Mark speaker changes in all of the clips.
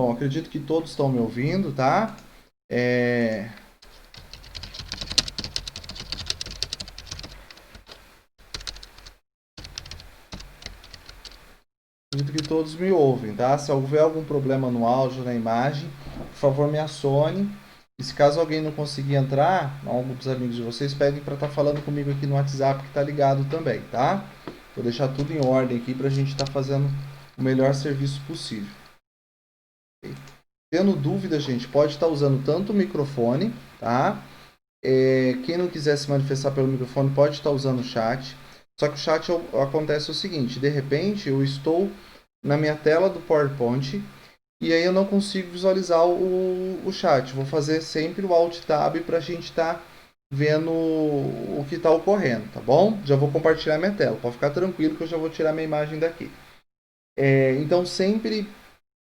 Speaker 1: Bom, acredito que todos estão me ouvindo, tá? É... Acredito que todos me ouvem, tá? Se houver algum problema no áudio, na imagem, por favor me acione. E se caso alguém não conseguir entrar, algum dos amigos de vocês pedem para estar falando comigo aqui no WhatsApp que está ligado também, tá? Vou deixar tudo em ordem aqui para a gente estar fazendo o melhor serviço possível. Tendo dúvida, gente, pode estar usando tanto o microfone, tá? Quem não quiser se manifestar pelo microfone pode estar usando o chat. Só que o chat acontece o seguinte: de repente eu estou na minha tela do PowerPoint e aí eu não consigo visualizar o chat. Vou fazer sempre o Alt Tab para a gente estar vendo o que está ocorrendo, tá bom? Já vou compartilhar minha tela. Pode ficar tranquilo que eu já vou tirar minha imagem daqui. Então sempre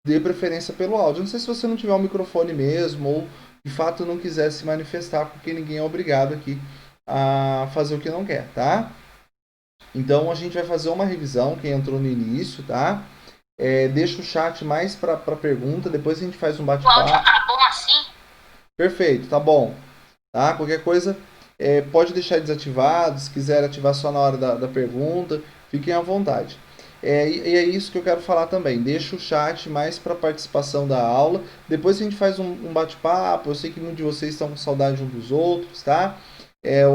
Speaker 1: dê preferência pelo áudio. Não sei se você não tiver um microfone mesmo ou de fato não quiser se manifestar, porque ninguém é obrigado aqui a fazer o que não quer, tá? Então a gente vai fazer uma revisão, quem entrou no início, tá? Deixa o chat mais para pergunta, depois a gente faz um bate-papo. O áudio tá bom assim? Perfeito, tá bom. Tá? Qualquer coisa, pode deixar desativado, se quiser ativar só na hora da pergunta, fiquem à vontade. E é isso que eu quero falar também. Deixa o chat mais para participação da aula. Depois a gente faz um bate-papo. Eu sei que muitos de vocês estão com saudade uns dos outros, tá?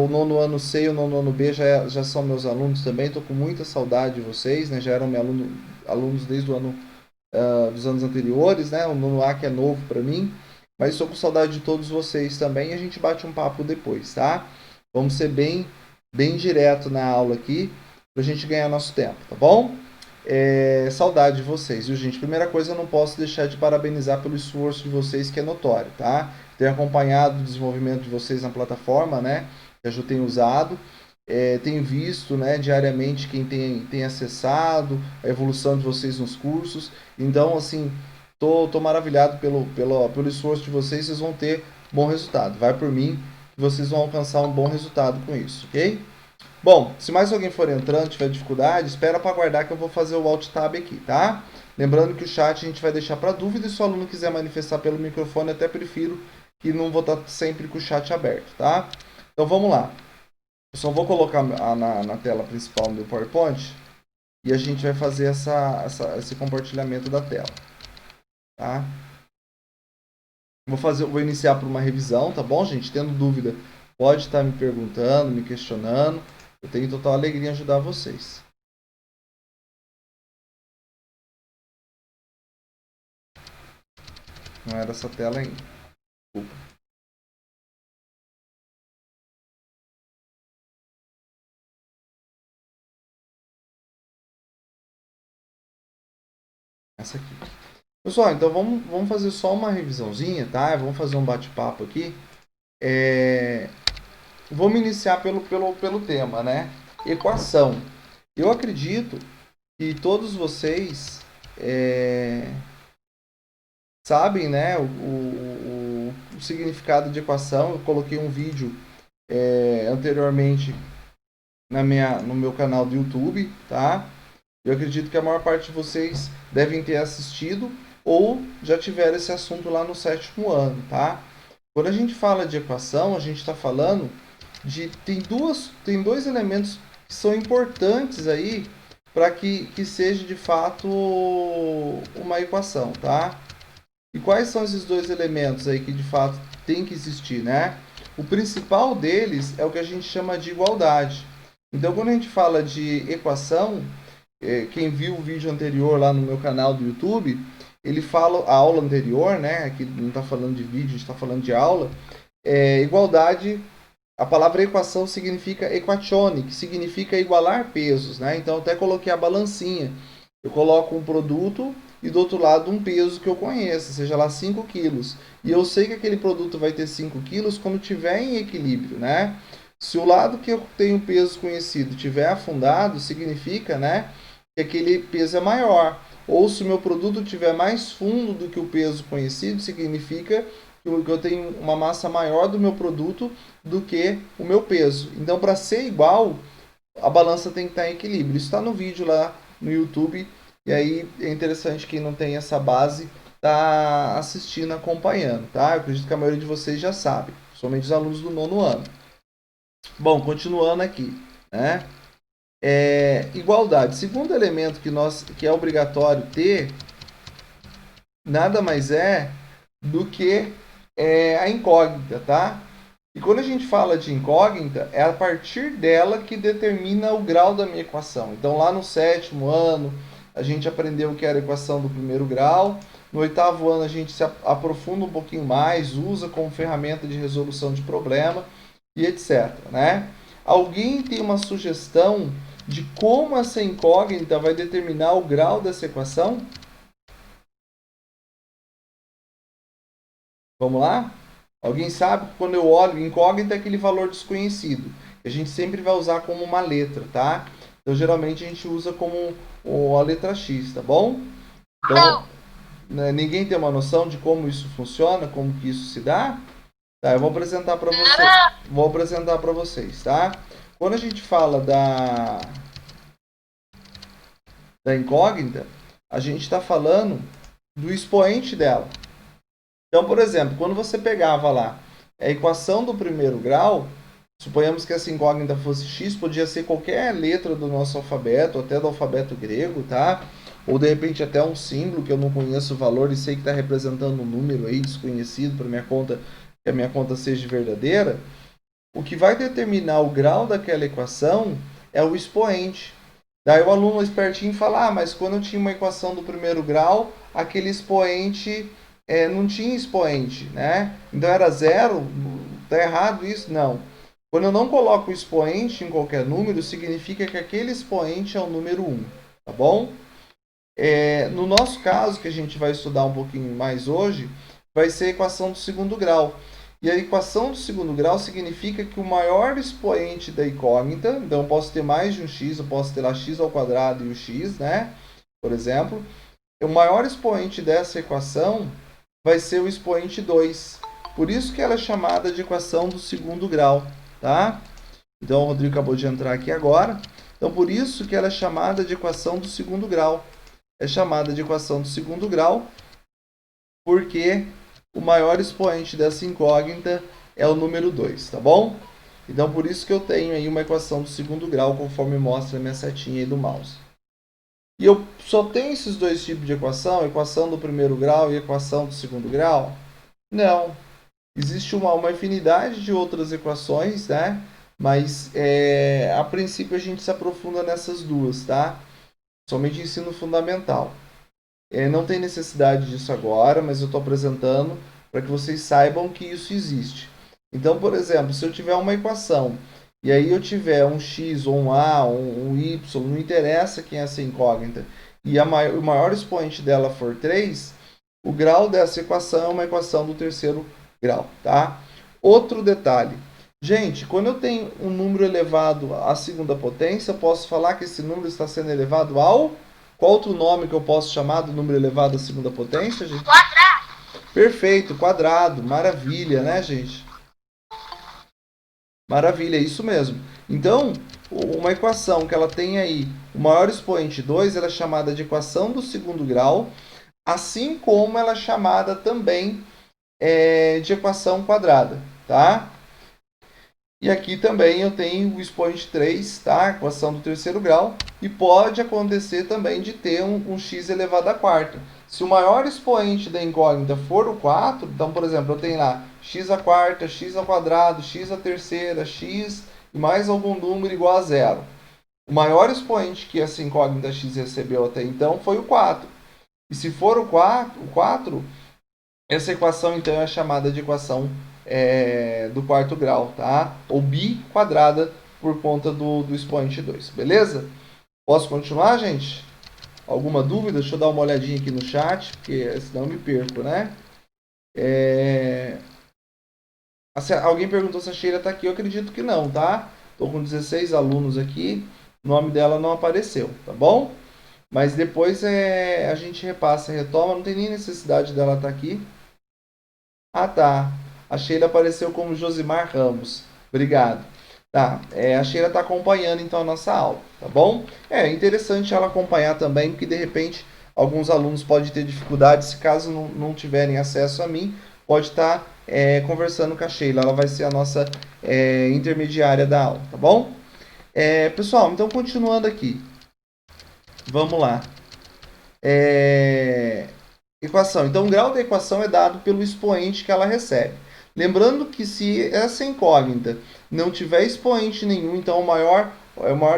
Speaker 1: O nono ano C e o nono ano B já são meus alunos também. Estou com muita saudade de vocês, né? Já eram meus alunos desde o ano dos anos anteriores, né? O nono A que é novo para mim. Mas estou com saudade de todos vocês também e a gente bate um papo depois, tá? Vamos ser bem direto na aula aqui para a gente ganhar nosso tempo, tá bom? Saudade de vocês, viu, gente? Primeira coisa, eu não posso deixar de parabenizar pelo esforço de vocês, que é notório, tá? Tenho acompanhado o desenvolvimento de vocês na plataforma, né? Que eu tenho usado. Tenho visto, né, diariamente quem tem acessado, a evolução de vocês nos cursos. Então, assim, tô maravilhado pelo esforço de vocês. Vocês vão ter bom resultado. Vai por mim que vocês vão alcançar um bom resultado com isso, ok? Bom, se mais alguém for entrando, tiver dificuldade, espera para aguardar que eu vou fazer o Alt Tab aqui, tá? Lembrando que o chat a gente vai deixar para dúvida e se o aluno quiser manifestar pelo microfone, até prefiro que não vou estar sempre com o chat aberto, tá? Então vamos lá. Eu só vou colocar na tela principal do PowerPoint e a gente vai fazer esse compartilhamento da tela, tá? Vou iniciar por uma revisão, tá bom, gente? Tendo dúvida, pode estar me perguntando, me questionando. Eu tenho total alegria em ajudar vocês. Não era essa tela ainda. Desculpa. Essa aqui. Pessoal, então vamos fazer só uma revisãozinha, tá? Vamos fazer um bate-papo aqui. Vamos iniciar pelo tema, né? Equação. Eu acredito que todos vocês sabem, né, o significado de equação. Eu coloquei um vídeo anteriormente no meu canal do YouTube, tá? Eu acredito que a maior parte de vocês devem ter assistido ou já tiveram esse assunto lá no 7º ano, tá? Quando a gente fala de equação, a gente está falando de tem dois elementos que são importantes aí para que seja de fato uma equação, tá? E quais são esses dois elementos aí que de fato tem que existir, né? O principal deles é o que a gente chama de igualdade. Então, quando a gente fala de equação, quem viu o vídeo anterior lá no meu canal do YouTube, ele fala a aula anterior, né? Aqui não está falando de vídeo, a gente está falando de aula. Igualdade, a palavra equação significa equatione, que significa igualar pesos, né? Então, eu até coloquei a balancinha. Eu coloco um produto e do outro lado um peso que eu conheço, seja lá 5 quilos. E eu sei que aquele produto vai ter 5 quilos quando estiver em equilíbrio, né? Se o lado que eu tenho peso conhecido estiver afundado, significa, né, que aquele peso é maior. Ou se o meu produto tiver mais fundo do que o peso conhecido, significa que eu tenho uma massa maior do meu produto do que o meu peso. Então, para ser igual, a balança tem que estar em equilíbrio. Isso está no vídeo lá no YouTube. E aí é interessante quem não tem essa base tá assistindo, acompanhando, tá? Eu acredito que a maioria de vocês já sabe, somente os alunos do 9º ano. Bom, continuando aqui, né? Igualdade. Segundo elemento que é obrigatório ter, nada mais é do que a incógnita, tá? E quando a gente fala de incógnita, é a partir dela que determina o grau da minha equação. Então, lá no 7º ano, a gente aprendeu que era a equação do primeiro grau. No 8º ano, a gente se aprofunda um pouquinho mais, usa como ferramenta de resolução de problema e etc. Né? Alguém tem uma sugestão de como essa incógnita vai determinar o grau dessa equação? Vamos lá? Alguém sabe que quando eu olho, incógnita é aquele valor desconhecido, que a gente sempre vai usar como uma letra, tá? Então, geralmente, a gente usa como a letra X, tá bom? Então, né, ninguém tem uma noção de como isso funciona, como que isso se dá? Tá, eu vou apresentar para vocês. Vou apresentar para vocês, tá? Quando a gente fala da incógnita, a gente está falando do expoente dela. Então, por exemplo, quando você pegava lá a equação do primeiro grau, suponhamos que essa incógnita fosse x, podia ser qualquer letra do nosso alfabeto, até do alfabeto grego, tá? Ou de repente até um símbolo que eu não conheço o valor e sei que está representando um número aí desconhecido para minha conta, que a minha conta seja verdadeira. O que vai determinar o grau daquela equação é o expoente. Daí o aluno espertinho fala, mas quando eu tinha uma equação do primeiro grau, aquele expoente não tinha expoente, né? Então era zero, tá errado isso? Não. Quando eu não coloco o expoente em qualquer número, significa que aquele expoente é o número 1, tá bom? No nosso caso, que a gente vai estudar um pouquinho mais hoje, vai ser a equação do segundo grau. E a equação do segundo grau significa que o maior expoente da incógnita, então eu posso ter mais de um x, eu posso ter lá x ao quadrado e o x, né? Por exemplo, o maior expoente dessa equação vai ser o expoente 2. Por isso que ela é chamada de equação do segundo grau, tá? Então o Rodrigo acabou de entrar aqui agora. Então por isso que ela é chamada de equação do segundo grau. É chamada de equação do segundo grau porque o maior expoente dessa incógnita é o número 2, tá bom? Então por isso que eu tenho aí uma equação do segundo grau, conforme mostra a minha setinha aí do mouse. E eu só tenho esses dois tipos de equação, equação do primeiro grau e equação do segundo grau? Não. Existe uma infinidade de outras equações, né? Mas a princípio a gente se aprofunda nessas duas, tá? Somente ensino fundamental. Não tem necessidade disso agora, mas eu estou apresentando para que vocês saibam que isso existe. Então, por exemplo, se eu tiver uma equação e aí eu tiver um x ou um a, um y, não interessa quem é essa incógnita, e o maior expoente dela for 3, o grau dessa equação é uma equação do terceiro grau, tá? Outro detalhe. Gente, quando eu tenho um número elevado à segunda potência, eu posso falar que esse número está sendo elevado ao... Qual outro nome que eu posso chamar do número elevado à segunda potência, gente?
Speaker 2: Quadrado.
Speaker 1: Perfeito, quadrado. Maravilha, né, gente? Maravilha, é isso mesmo. Então, uma equação que ela tem aí o maior expoente 2, ela é chamada de equação do segundo grau, assim como ela é chamada também de equação quadrada, tá? E aqui também eu tenho o expoente 3, tá? Equação do terceiro grau. E pode acontecer também de ter um x elevado à quarta. Se o maior expoente da incógnita for o 4, então, por exemplo, eu tenho lá x à quarta, x ao quadrado, x à terceira, x e mais algum número igual a zero. O maior expoente que essa incógnita x recebeu até então foi o 4. E se for o 4, essa equação então é chamada de equação do quarto grau, tá? Ou bi quadrada por conta do expoente 2, beleza? Posso continuar, gente? Alguma dúvida? Deixa eu dar uma olhadinha aqui no chat, porque senão eu me perco, né? Alguém perguntou se a Sheila está aqui, eu acredito que não, tá? Estou com 16 alunos aqui, o nome dela não apareceu, tá bom? Mas depois a gente repassa, retoma, não tem nem necessidade dela estar aqui. Ah, tá. A Sheila apareceu como Josimar Ramos. Obrigado. Tá, a Sheila está acompanhando então a nossa aula, tá bom? É interessante ela acompanhar também, porque de repente Alguns alunos podem ter dificuldade, se caso não tiverem acesso a mim, pode estar conversando com a Sheila. Ela vai ser a nossa intermediária da aula, tá bom? Pessoal, então continuando aqui. Vamos lá. Equação. Então, o grau da equação é dado pelo expoente que ela recebe. Lembrando que se essa incógnita não tiver expoente nenhum, então o maior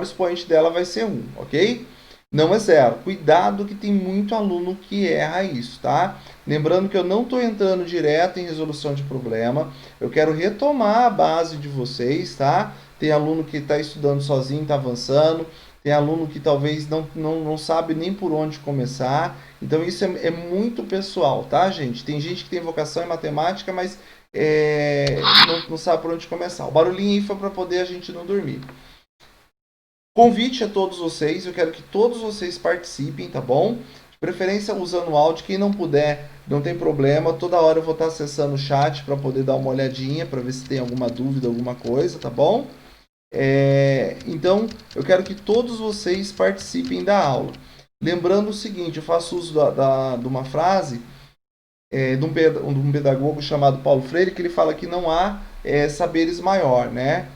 Speaker 1: expoente dela vai ser 1, ok? Não é 0. Cuidado que tem muito aluno que erra isso, tá? Lembrando que eu não estou entrando direto em resolução de problema. Eu quero retomar a base de vocês, tá? Tem aluno que está estudando sozinho, está avançando. Tem aluno que talvez não sabe nem por onde começar. Então isso é muito pessoal, tá, gente? Tem gente que tem vocação em matemática, mas não sabe por onde começar. O barulhinho aí foi para poder a gente não dormir. Convite a todos vocês, eu quero que todos vocês participem, tá bom? De preferência usando o áudio, quem não puder, não tem problema, toda hora eu vou estar acessando o chat para poder dar uma olhadinha, para ver se tem alguma dúvida, alguma coisa, tá bom? Então, eu quero que todos vocês participem da aula. Lembrando o seguinte, eu faço uso de uma frase de um pedagogo chamado Paulo Freire, que ele fala que não há saberes maior, né?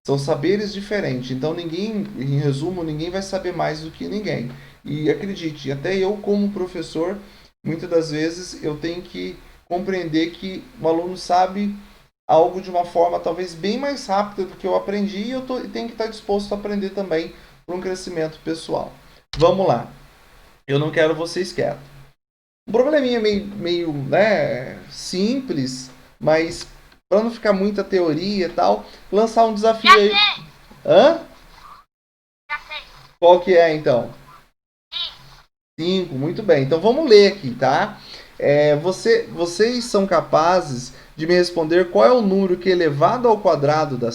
Speaker 1: São saberes diferentes. Então, em resumo, ninguém vai saber mais do que ninguém. E acredite, até eu como professor, muitas das vezes eu tenho que compreender que o aluno sabe algo de uma forma talvez bem mais rápida do que eu aprendi e eu tenho que estar disposto a aprender também para um crescimento pessoal. Vamos lá. Eu não quero vocês quietos. Um probleminha meio simples, mas para não ficar muita teoria e tal, lançar um desafio aí. Hã? Qual que é, então? 5, muito bem. Então vamos ler aqui, tá? Vocês são capazes de me responder qual é o número que elevado ao quadrado dá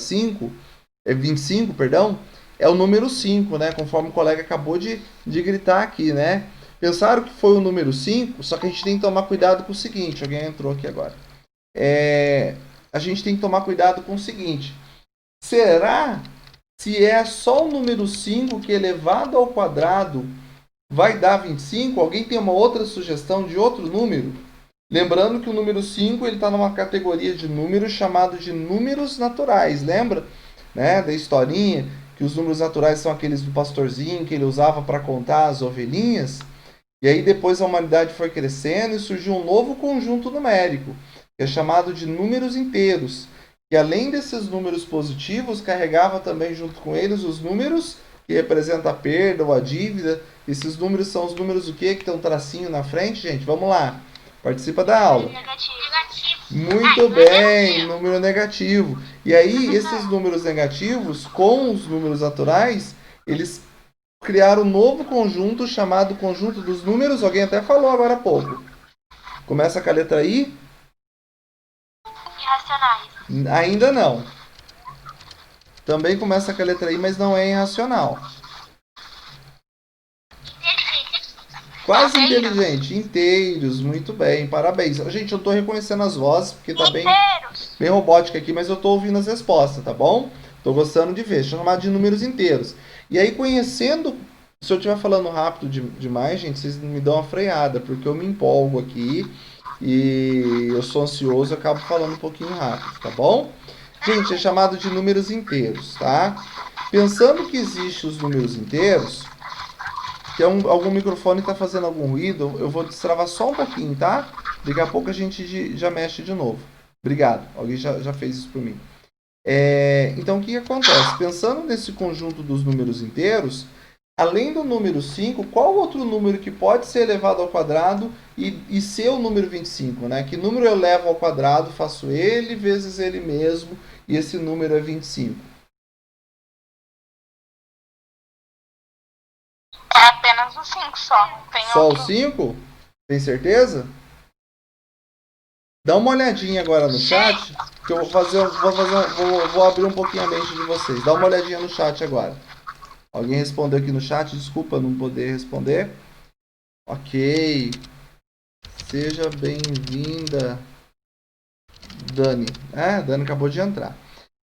Speaker 1: 25, perdão, é o número 5, né? Conforme o colega acabou de gritar aqui, né? Pensaram que foi o número 5, só que a gente tem que tomar cuidado com o seguinte. Alguém entrou aqui agora. A gente tem que tomar cuidado com o seguinte. Será se é só o número 5 que elevado ao quadrado vai dar 25? Alguém tem uma outra sugestão de outro número? Lembrando que o número 5 está numa categoria de números chamado de números naturais. Lembra, né, da historinha que os números naturais são aqueles do pastorzinho que ele usava para contar as ovelhinhas? E aí depois a humanidade foi crescendo e surgiu um novo conjunto numérico, que é chamado de números inteiros, que além desses números positivos, carregava também junto com eles os números que representam a perda ou a dívida. Esses números são os números o quê? Que tem um tracinho na frente, gente? Vamos lá. Participa da aula.
Speaker 2: Negativo.
Speaker 1: Muito bem, número negativo. E aí, esses números negativos, com os números naturais, eles criaram um novo conjunto chamado conjunto dos números. Alguém até falou agora há pouco. Começa com a letra I?
Speaker 2: Irracionais.
Speaker 1: Ainda não. Também começa com a letra I, mas não é irracional. Quase inteligente. Inteiros, muito bem, parabéns. Gente, eu tô reconhecendo as vozes, porque tá bem robótica aqui, mas eu tô ouvindo as respostas, tá bom? Tô gostando de ver, chamado de números inteiros. E aí, conhecendo, se eu estiver falando rápido demais, gente, vocês me dão uma freada, porque eu me empolgo aqui e eu sou ansioso, eu acabo falando um pouquinho rápido, tá bom? Gente, é chamado de números inteiros, tá? Pensando que existem os números inteiros, que algum microfone está fazendo algum ruído, eu vou destravar só um pouquinho, tá? Daqui a pouco a gente já mexe de novo. Obrigado, alguém já fez isso por mim. Então, o que acontece? Pensando nesse conjunto dos números inteiros, além do número 5, qual outro número que pode ser elevado ao quadrado e ser o número 25, né? Que número eu levo ao quadrado, faço ele vezes ele mesmo, e esse número é 25.
Speaker 2: É apenas o 5 só, não tem
Speaker 1: Só
Speaker 2: outro.
Speaker 1: o 5? Tem certeza? Dá uma olhadinha agora no chat, que eu vou abrir um pouquinho a mente de vocês. Dá uma olhadinha no chat agora. Alguém respondeu aqui no chat, desculpa não poder responder. Ok. Seja bem-vinda, Dani. Dani acabou de entrar.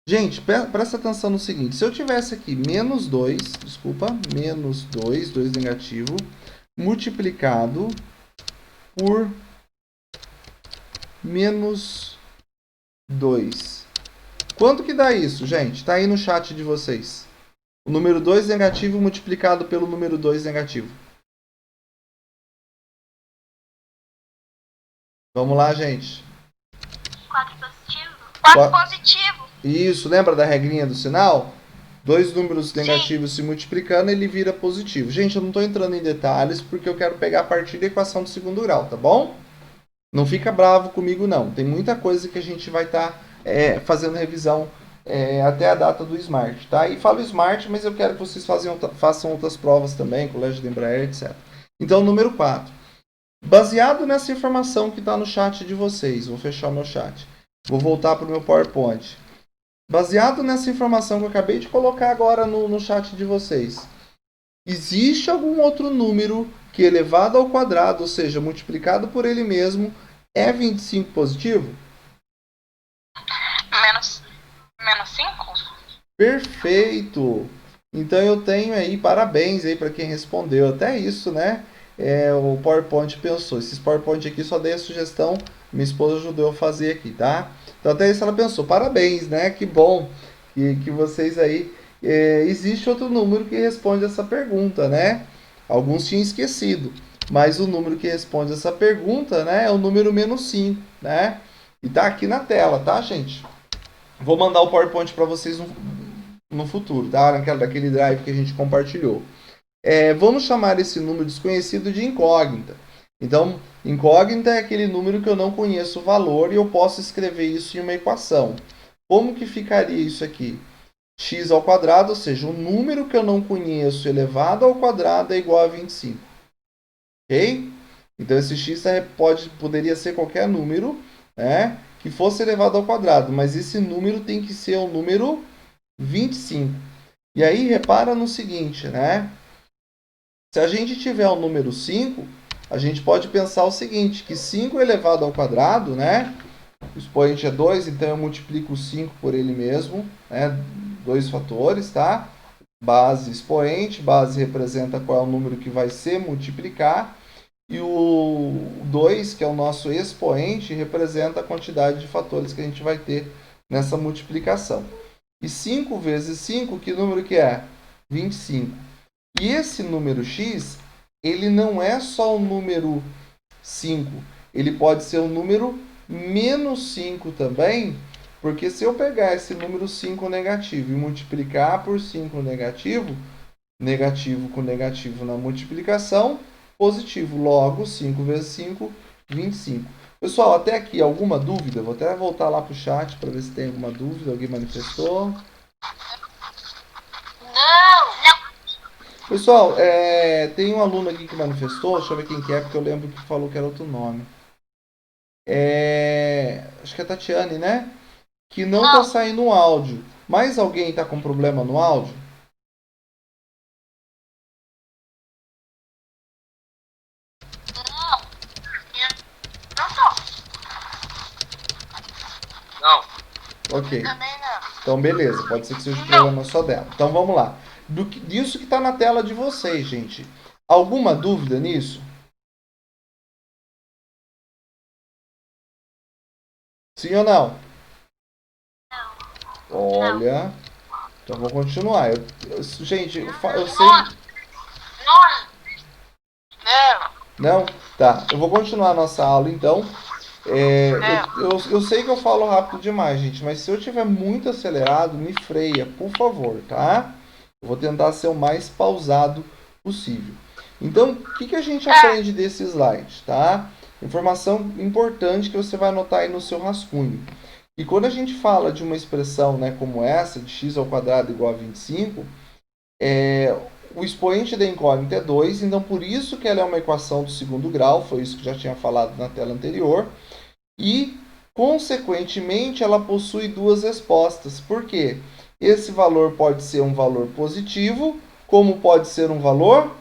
Speaker 1: Gente, presta atenção no seguinte. Se eu tivesse aqui menos 2, desculpa, menos 2 negativo, multiplicado por menos 2. Quanto que dá isso, gente? Está aí no chat de vocês. O número 2 negativo multiplicado pelo número 2 negativo. Vamos lá, gente.
Speaker 2: 4 positivo. 4 positivo.
Speaker 1: Isso, lembra da regrinha do sinal? Dois números negativos se multiplicando, ele vira positivo. Gente, eu não estou entrando em detalhes porque eu quero pegar a partir da equação do segundo grau, tá bom? Não fica bravo comigo, não. Tem muita coisa que a gente vai estar fazendo revisão até a data do Smart, tá? E falo Smart, mas eu quero que vocês façam outras provas também, Colégio de Embraer, etc. Então, número 4. Baseado nessa informação que está no chat de vocês, vou fechar o meu chat. Vou voltar para o meu PowerPoint. Baseado nessa informação que eu acabei de colocar agora no chat de vocês, existe algum outro número que elevado ao quadrado, ou seja, multiplicado por ele mesmo, é 25 positivo?
Speaker 2: Menos 5?
Speaker 1: Perfeito! Então eu tenho aí, parabéns aí para quem respondeu. Até isso, né? O PowerPoint pensou. Esses PowerPoint aqui só dei a sugestão, minha esposa ajudou a fazer aqui, tá? Então até isso ela pensou. Parabéns, né? Que bom que vocês aí... existe outro número que responde essa pergunta, né? Alguns tinham esquecido. Mas o número que responde essa pergunta, né, é o número menos 5, né? E tá aqui na tela, tá, gente? Vou mandar o PowerPoint para vocês no futuro, tá? Daquele drive que a gente compartilhou. Vamos chamar esse número desconhecido de incógnita. Então, incógnita é aquele número que eu não conheço o valor e eu posso escrever isso em uma equação. Como que ficaria isso aqui? X ao quadrado, ou seja, um número que eu não conheço elevado ao quadrado é igual a 25. Ok? Então, esse x poderia ser qualquer número, né, que fosse elevado ao quadrado, mas esse número tem que ser o número 25. E aí, repara no seguinte, né? Se a gente tiver o número 5, a gente pode pensar o seguinte, que 5 elevado ao quadrado, né? O expoente é 2, então eu multiplico 5 por ele mesmo, né? 2 fatores, tá? Base expoente, base representa qual é o número que vai se multiplicar, e o 2, que é o nosso expoente, representa a quantidade de fatores que a gente vai ter nessa multiplicação. E 5 vezes 5, que número que é? 25. E esse número x, ele não é só o número 5, ele pode ser o número menos 5 também, porque se eu pegar esse número 5 negativo e multiplicar por 5 negativo, negativo com negativo na multiplicação, positivo. Logo, 5 vezes 5, 25. Pessoal, até aqui, alguma dúvida? Vou até voltar lá para o chat para ver se tem alguma dúvida. Alguém manifestou?
Speaker 2: Não.
Speaker 1: Pessoal, tem um aluno aqui que manifestou, deixa eu ver quem que é, porque eu lembro que falou que era outro nome. Acho que é a Tatiane, né? Que não está saindo o áudio. Mais alguém está com problema no áudio?
Speaker 2: Não.
Speaker 1: Ok.
Speaker 2: Também não.
Speaker 1: Então, beleza. Pode ser que seja um problema só dela. Então, vamos lá. Disso que está na tela de vocês, gente. Alguma dúvida nisso? Sim ou não? Olha. Então, vou continuar. Gente, eu sei... Não? Tá. Eu vou continuar a nossa aula, então. Eu sei que eu falo rápido demais, gente, mas se eu estiver muito acelerado, me freia, por favor, tá? Eu vou tentar ser o mais pausado possível. Então, o que a gente aprende desse slide, tá? Informação importante que você vai anotar aí no seu rascunho. E quando a gente fala de uma expressão, né, como essa, de x ao quadrado igual a 25, o expoente da incógnita é 2, então por isso que ela é uma equação do segundo grau, foi isso que já tinha falado na tela anterior. E, consequentemente, ela possui duas respostas. Por quê? Esse valor pode ser um valor positivo, como pode ser um valor?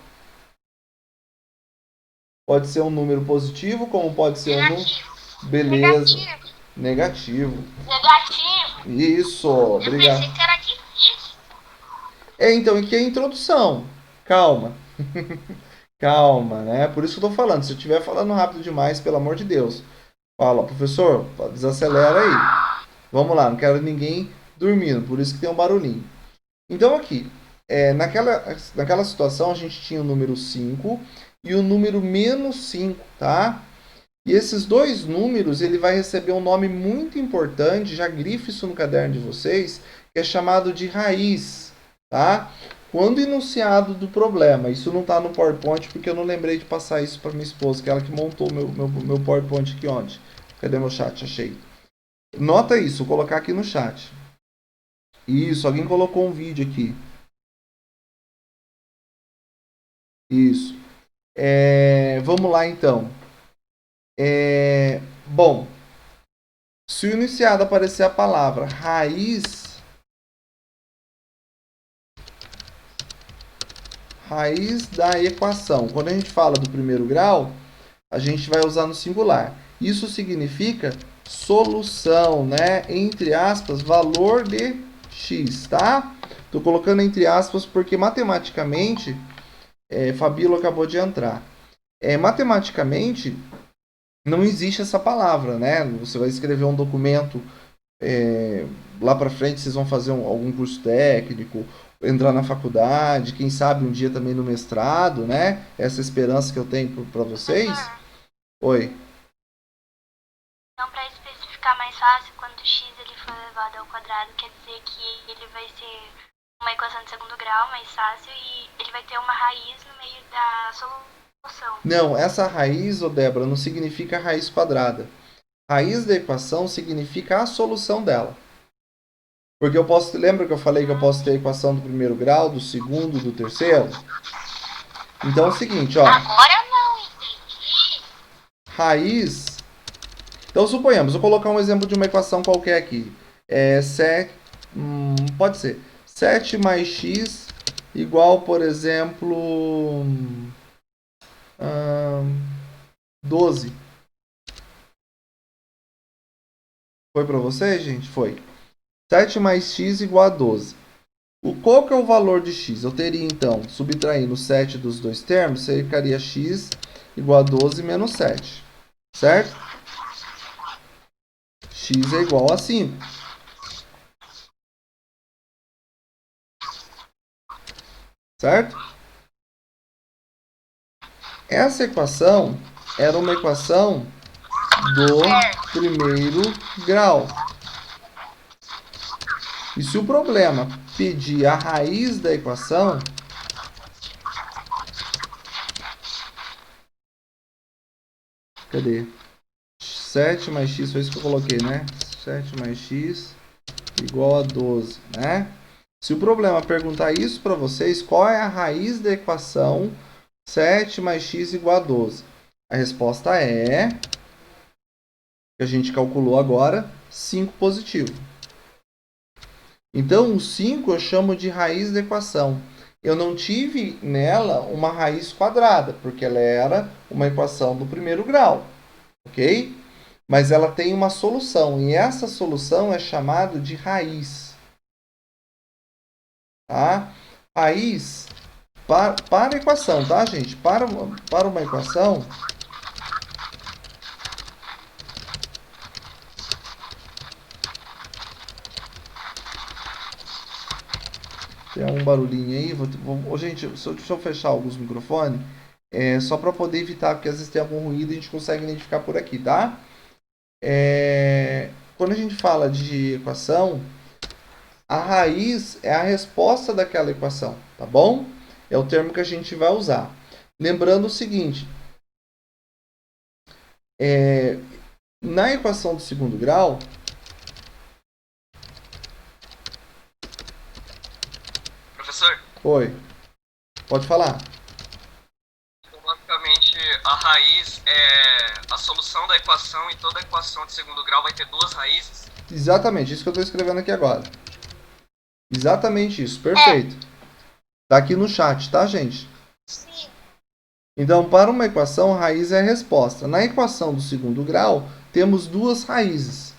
Speaker 1: Pode ser um número positivo, como pode ser um número... Beleza. Negativo. Isso, obrigado.
Speaker 2: Eu pensei que era difícil.
Speaker 1: Então, aqui é a introdução. Calma. Calma, né? Por isso que eu tô falando. Se eu estiver falando rápido demais, pelo amor de Deus, fala, professor, desacelera aí. Vamos lá, não quero ninguém dormindo, por isso que tem um barulhinho. Então aqui, naquela situação a gente tinha o número 5 e o número menos 5, tá? E esses dois números, ele vai receber um nome muito importante, já grife isso no caderno de vocês, que é chamado de raiz, tá? Quando enunciado do problema, isso não está no PowerPoint porque eu não lembrei de passar isso para minha esposa, que é ela que montou meu PowerPoint aqui ontem. Cadê meu chat? Achei. Nota isso, vou colocar aqui no chat. Isso, alguém colocou um vídeo aqui. Isso. Vamos lá então. Bom, se o enunciado aparecer a palavra raiz da equação, quando a gente fala do primeiro grau, a gente vai usar no singular. Isso significa solução, né? Entre aspas, valor de x, tá? Estou colocando entre aspas porque matematicamente, Fabíola acabou de entrar. Matematicamente, não existe essa palavra, né? Você vai escrever um documento, lá para frente vocês vão fazer algum curso técnico, entrar na faculdade, quem sabe um dia também no mestrado, né? Essa esperança que eu tenho para vocês. Oi.
Speaker 2: Então, para especificar mais fácil, quando x ele for elevado ao quadrado, quer dizer que ele vai ser uma equação de segundo grau mais fácil e ele vai ter uma raiz no meio da solução.
Speaker 1: Não, essa raiz, Débora, não significa raiz quadrada. Raiz da equação significa a solução dela. Porque lembra que eu falei que eu posso ter a equação do primeiro grau, do segundo, do terceiro? Então é o seguinte, ó.
Speaker 2: Agora eu não entendi.
Speaker 1: Raiz. Então suponhamos, vou colocar um exemplo de uma equação qualquer aqui. Pode ser 7 mais x igual, por exemplo, 12. Foi para vocês, gente? Foi. 7 mais x igual a 12. Qual que é o valor de x? Eu teria, então, subtraindo 7 dos dois termos, ficaria x igual a 12 menos 7. Certo? X é igual a 5. Certo? Essa equação era uma equação do primeiro grau. E se o problema pedir a raiz da equação, cadê? 7 mais x, foi isso que eu coloquei, né? 7 mais x igual a 12, né? Se o problema perguntar isso para vocês, qual é a raiz da equação 7 mais x igual a 12? A resposta é, que a gente calculou agora, 5 positivo. Então, o 5 eu chamo de raiz da equação. Eu não tive nela uma raiz quadrada, porque ela era uma equação do primeiro grau, ok? Mas ela tem uma solução, e essa solução é chamada de raiz. Tá? Raiz, para a equação, tá, gente? Para uma equação, tem um barulhinho aí. Gente, deixa eu fechar alguns microfones. Só para poder evitar, porque às vezes tem algum ruído e a gente consegue identificar por aqui, tá? Quando a gente fala de equação, a raiz é a resposta daquela equação, tá bom? É o termo que a gente vai usar. Lembrando o seguinte, na equação do segundo grau,
Speaker 2: Professor?
Speaker 1: Oi, pode falar.
Speaker 2: Basicamente, a raiz é a solução da equação e toda equação de segundo grau vai ter duas raízes?
Speaker 1: Exatamente, isso que eu estou escrevendo aqui agora. Exatamente isso, perfeito. Tá aqui no chat, tá, gente?
Speaker 2: Sim.
Speaker 1: Então, para uma equação, a raiz é a resposta. Na equação do segundo grau, temos duas raízes.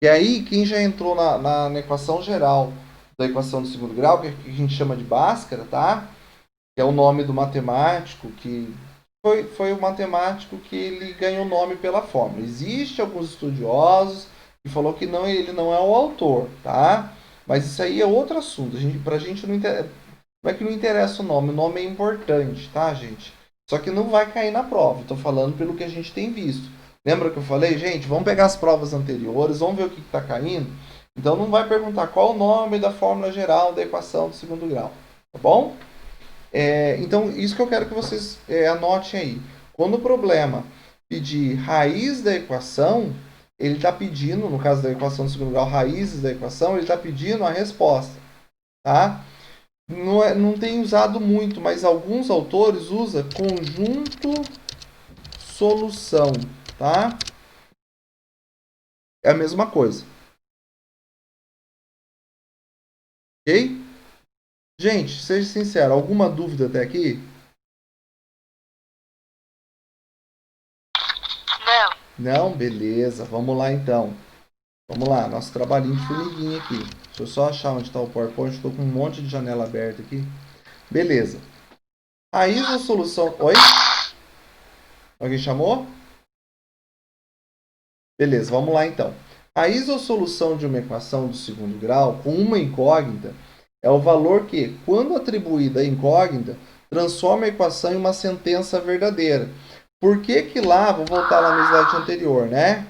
Speaker 1: E aí, quem já entrou na equação geral da equação do segundo grau, que a gente chama de Bhaskara, tá? que é o nome do matemático, que foi o matemático que ele ganhou o nome pela fórmula. Existem alguns estudiosos que falou que não, ele não é o autor, tá? Mas isso aí é outro assunto. Pra gente não interessa, não é que não interessa o nome é importante, tá, gente? Só que não vai cair na prova. Estou falando pelo que a gente tem visto. Lembra que eu falei, gente, vamos pegar as provas anteriores, vamos ver o que está caindo? Então não vai perguntar qual o nome da fórmula geral da equação do segundo grau, tá bom? Então, isso que eu quero que vocês anotem aí. Quando o problema pedir raiz da equação, ele está pedindo, no caso da equação do segundo grau, raízes da equação, ele está pedindo a resposta. Tá? Não tem usado muito, mas alguns autores usam conjunto solução. Tá? É a mesma coisa. Ok? Gente, seja sincero, alguma dúvida até aqui? Não? Beleza, vamos lá então. Vamos lá, nosso trabalhinho de formiguinha aqui. Deixa eu só achar onde está o PowerPoint. Estou com um monte de janela aberta aqui. Beleza. A isosolução... Oi? Alguém chamou? Beleza, vamos lá então. A isosolução de uma equação do segundo grau com uma incógnita é o valor que, quando atribuída à incógnita, transforma a equação em uma sentença verdadeira. Por que que lá, vou voltar lá no slide anterior, né?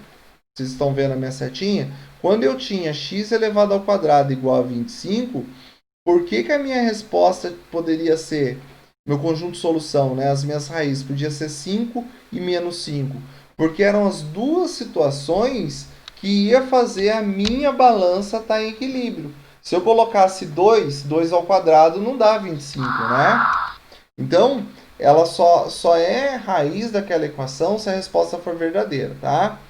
Speaker 1: Vocês estão vendo a minha setinha? Quando eu tinha x elevado ao quadrado igual a 25, por que que a minha resposta poderia ser, meu conjunto de solução, né? As minhas raízes, podia ser 5 e menos 5? Porque eram as duas situações que ia fazer a minha balança estar em equilíbrio. Se eu colocasse 2 ao quadrado não dá 25, né? Então, ela só é raiz daquela equação se a resposta for verdadeira, tá?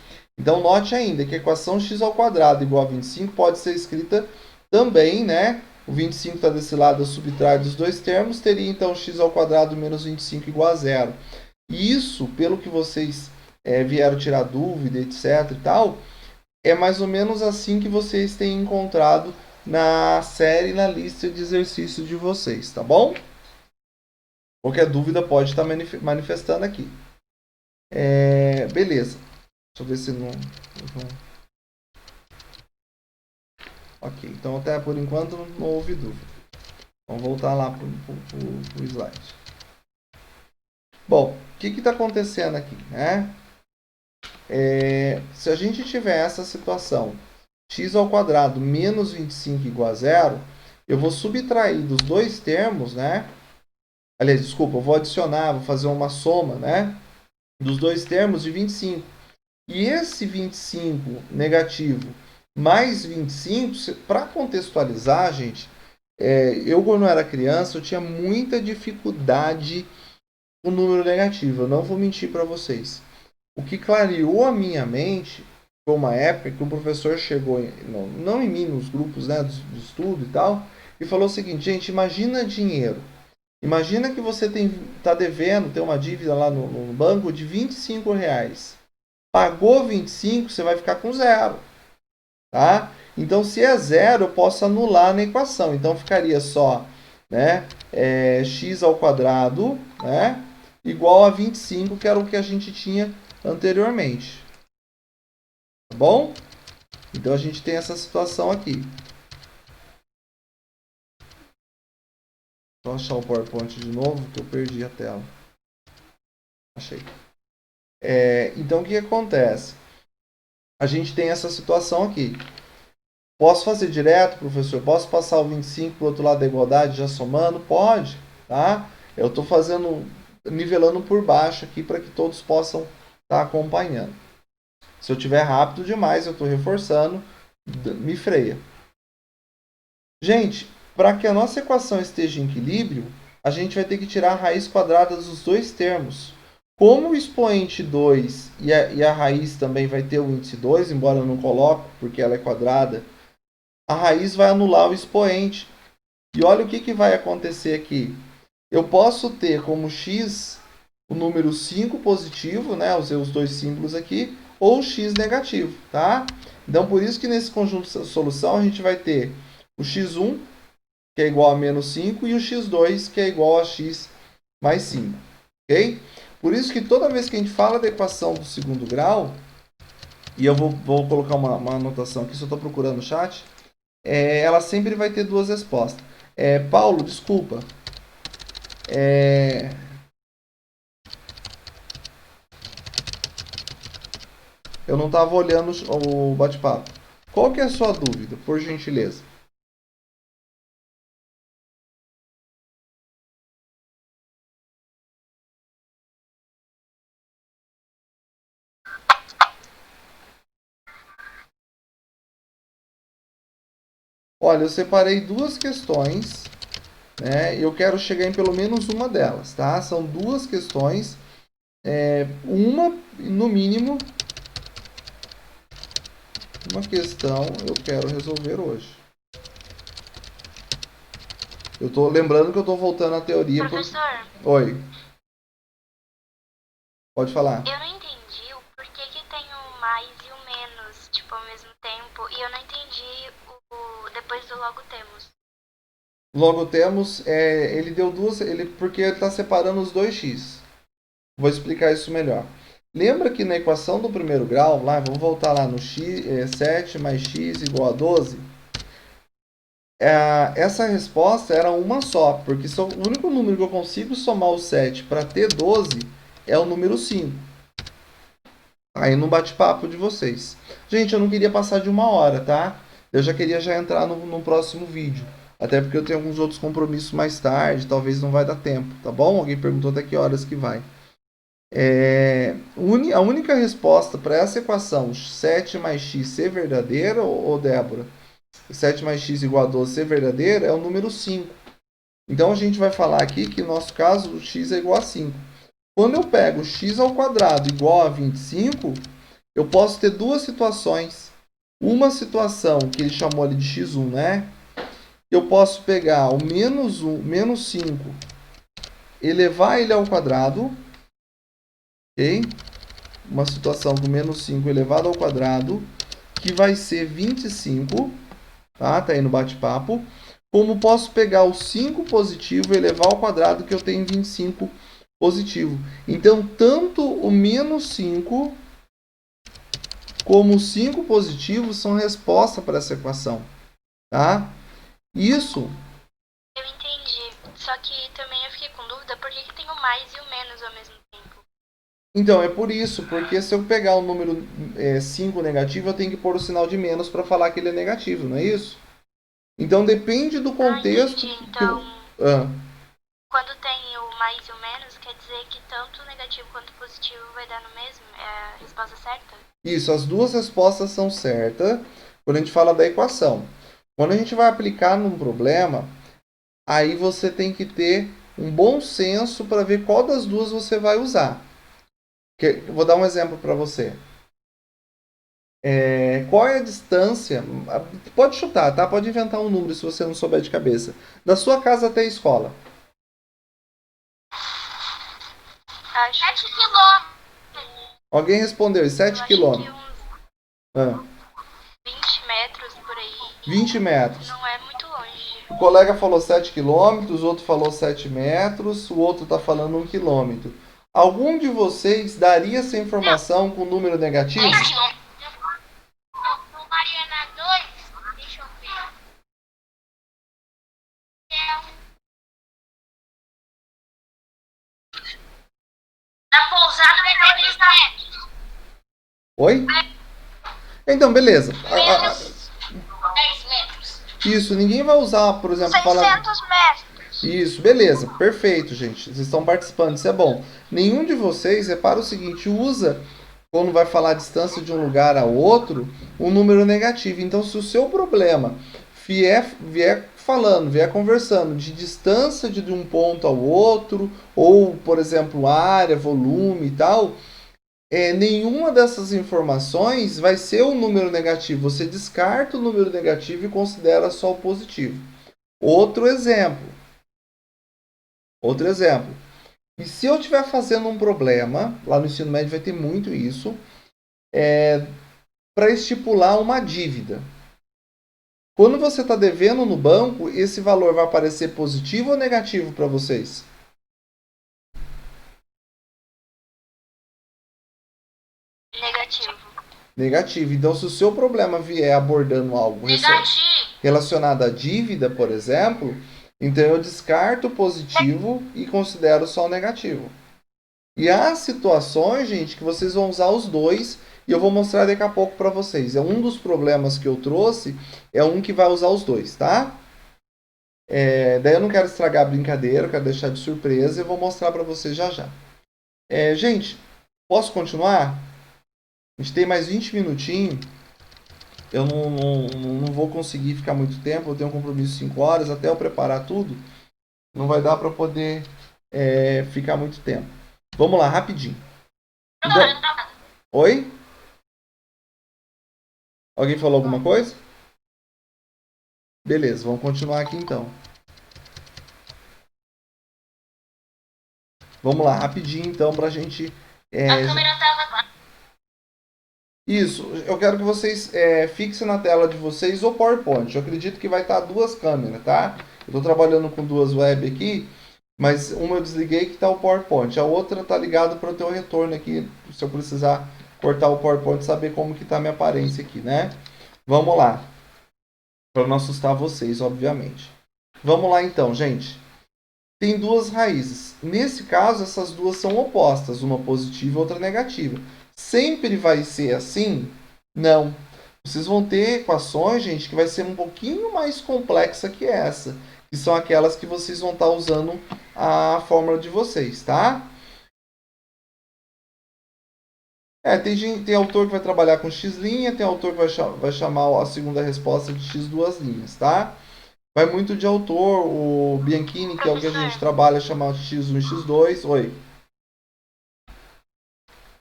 Speaker 1: Então, note ainda que a equação x ao quadrado igual a 25 pode ser escrita também, né? O 25 está desse lado, eu subtraio dos dois termos, teria então x ao quadrado menos 25 igual a zero. E isso, pelo que vocês vieram tirar dúvida, etc e tal, é mais ou menos assim que vocês têm encontrado na série, na lista de exercícios de vocês, tá bom? Qualquer dúvida pode estar manifestando aqui. Beleza. Deixa eu ver se não... Ok, então até por enquanto não houve dúvida. Vamos voltar lá para o slide. Bom, o que está acontecendo aqui, né? Se a gente tiver essa situação, x ao quadrado menos 25 igual a zero, eu vou subtrair dos dois termos, né? Aliás, desculpa, eu vou adicionar, vou fazer uma soma, né? Dos dois termos de 25. E esse 25 negativo mais 25, para contextualizar, gente, eu quando era criança, eu tinha muita dificuldade com o número negativo. Eu não vou mentir para vocês. O que clareou a minha mente foi uma época que o professor chegou, não em mim, nos grupos, né, de estudo e tal, e falou o seguinte: gente, imagina dinheiro. Imagina que você está devendo, tem uma dívida lá no banco de R$ 25. Pagou 25, você vai ficar com zero. Tá? Então, se é zero, eu posso anular na equação. Então, ficaria só, né, x ao quadrado, né, igual a 25, que era o que a gente tinha anteriormente. Tá bom? Então, a gente tem essa situação aqui. Vou achar o PowerPoint de novo, que eu perdi a tela. Achei. Então, o que acontece? A gente tem essa situação aqui. Posso fazer direto, professor? Posso passar o 25 para o outro lado da igualdade já somando? Pode, tá? Eu estou nivelando por baixo aqui para que todos possam estar acompanhando. Se eu tiver rápido demais, eu estou reforçando, me freia. Gente, para que a nossa equação esteja em equilíbrio, a gente vai ter que tirar a raiz quadrada dos dois termos. Como o expoente 2 e a raiz também vai ter o índice 2, embora eu não coloque, porque ela é quadrada, a raiz vai anular o expoente. E olha o que vai acontecer aqui. Eu posso ter como x o número 5 positivo, né? Usei os dois símbolos aqui, ou x negativo, tá? Então, por isso que nesse conjunto de solução a gente vai ter o x1 que é igual a menos 5, e o x2, que é igual a x mais 5. Ok? Por isso que toda vez que a gente fala da equação do segundo grau, e eu vou colocar uma anotação aqui, se eu estou procurando no chat, ela sempre vai ter duas respostas. Paulo, desculpa. Eu não estava olhando o bate-papo. Qual que é a sua dúvida, por gentileza? Olha, eu separei duas questões, né? Eu quero chegar em pelo menos uma delas, tá? São duas questões. Uma, no mínimo, uma questão eu quero resolver hoje. Eu tô lembrando que eu tô voltando à teoria.
Speaker 2: Professor.
Speaker 1: Oi. Pode falar.
Speaker 2: Eu não entendi o porquê que tem o mais e o menos, tipo, ao mesmo tempo. E eu não entendi depois do logo temos.
Speaker 1: Logo temos, ele deu duas, porque ele está separando os dois x. Vou explicar isso melhor. Lembra que na equação do primeiro grau, lá, vamos voltar lá no x, 7 mais x igual a 12? Essa resposta era uma só, porque o único número que eu consigo somar o 7 para ter 12 é o número 5. Aí no bate-papo de vocês. Gente, eu não queria passar de uma hora, tá? Eu já queria entrar no próximo vídeo. Até porque eu tenho alguns outros compromissos mais tarde, talvez não vai dar tempo, tá bom? Alguém perguntou até que horas que vai. A única resposta para essa equação 7 mais x ser verdadeira, ô Débora, 7 mais x igual a 12 ser verdadeira, é o número 5. Então a gente vai falar aqui que no nosso caso o x é igual a 5. Quando eu pego x ao quadrado igual a 25, eu posso ter duas situações. Uma situação que ele chamou ali de x1, né? Eu posso pegar o menos 5, elevar ele ao quadrado, ok? Uma situação do menos 5 elevado ao quadrado, que vai ser 25, tá? Tá aí no bate-papo. Como posso pegar o 5 positivo e elevar ao quadrado, que eu tenho 25 positivo. Então, tanto o menos 5 como o 5 positivo são resposta para essa equação, tá? Isso.
Speaker 2: Eu entendi. Só que também eu fiquei com dúvida por que tem o mais e o menos ao mesmo tempo.
Speaker 1: Então, é por isso, porque se eu pegar o número 5 negativo, eu tenho que pôr o sinal de menos para falar que ele é negativo, não é isso? Então, depende do contexto.
Speaker 2: Entendi. Então,
Speaker 1: Ah,
Speaker 2: quando tem o mais e o menos, quer dizer que tanto o negativo quanto o positivo vai dar no mesmo? É a resposta certa?
Speaker 1: isso, as duas respostas são certas quando a gente fala da equação. Quando a gente vai aplicar num problema, aí você tem que ter um bom senso para ver qual das duas você vai usar. Eu vou dar um exemplo para você. Qual é a distância? Pode chutar, tá? Pode inventar um número se você não souber de cabeça. Da sua casa até a escola.
Speaker 2: Acho 7 quilômetros.
Speaker 1: Alguém respondeu, 7 quilômetros.
Speaker 2: Uns 20 metros por aí.
Speaker 1: 20 metros.
Speaker 2: Não é muito longe.
Speaker 1: O colega falou 7 quilômetros, o outro falou 7 metros, o outro está falando 1 quilômetro. Algum de vocês daria essa informação com número negativo?
Speaker 2: 10 quilômetros. No Mariana 2, deixa eu ver. Na pousada é 10 metros.
Speaker 1: Oi? Então, beleza.
Speaker 2: 10 metros.
Speaker 1: Isso, ninguém vai usar, por exemplo,
Speaker 2: 600 metros.
Speaker 1: Isso, beleza, perfeito, gente. Vocês estão participando, isso é bom. Nenhum de vocês, repara o seguinte, usa, quando vai falar a distância de um lugar a outro, um número negativo. Então, se o seu problema vier falando, vier conversando de distância de um ponto ao outro, ou, por exemplo, área, volume e tal, nenhuma dessas informações vai ser um número negativo. Você descarta o número negativo e considera só o positivo. Outro exemplo. E se eu estiver fazendo um problema, lá no ensino médio vai ter muito isso, para estipular uma dívida. Quando você está devendo no banco, esse valor vai aparecer positivo ou negativo para vocês?
Speaker 2: Negativo.
Speaker 1: Negativo. Então, se o seu problema vier abordando algo relacionado à dívida, por exemplo, então eu descarto o positivo e considero só o negativo. E há situações, gente, que vocês vão usar os dois e eu vou mostrar daqui a pouco para vocês. É um dos problemas que eu trouxe, é um que vai usar os dois, tá? Daí eu não quero estragar a brincadeira, eu quero deixar de surpresa e eu vou mostrar para vocês já já. Gente, posso continuar? A gente tem mais 20 minutinhos. Eu não vou conseguir ficar muito tempo. Eu tenho um compromisso de 5 horas. Até eu preparar tudo, não vai dar para poder ficar muito tempo. Vamos lá, rapidinho. Então, oi? Alguém falou alguma coisa? Beleza, vamos continuar aqui então. Vamos lá, rapidinho então, para a gente...
Speaker 2: A câmera tava...
Speaker 1: Isso, eu quero que vocês fixem na tela de vocês o PowerPoint. Eu acredito que vai estar duas câmeras, tá? Eu estou trabalhando com duas web aqui, mas uma eu desliguei que está o PowerPoint. A outra está ligada para eu ter o retorno aqui, se eu precisar cortar o PowerPoint, saber como que está a minha aparência aqui, né? Vamos lá. Para não assustar vocês, obviamente. Vamos lá então, gente. Tem duas raízes. Nesse caso, essas duas são opostas, uma positiva e outra negativa. Sempre vai ser assim? Não. Vocês vão ter equações, gente, que vai ser um pouquinho mais complexa que essa, que são aquelas que vocês vão estar usando a fórmula de vocês, tá? Tem autor que vai trabalhar com x', tem autor que vai chamar a segunda resposta de x duas linhas, tá? Vai muito de autor, o Bianchini, que é o que a gente trabalha, chamar x1 e x2. Oi.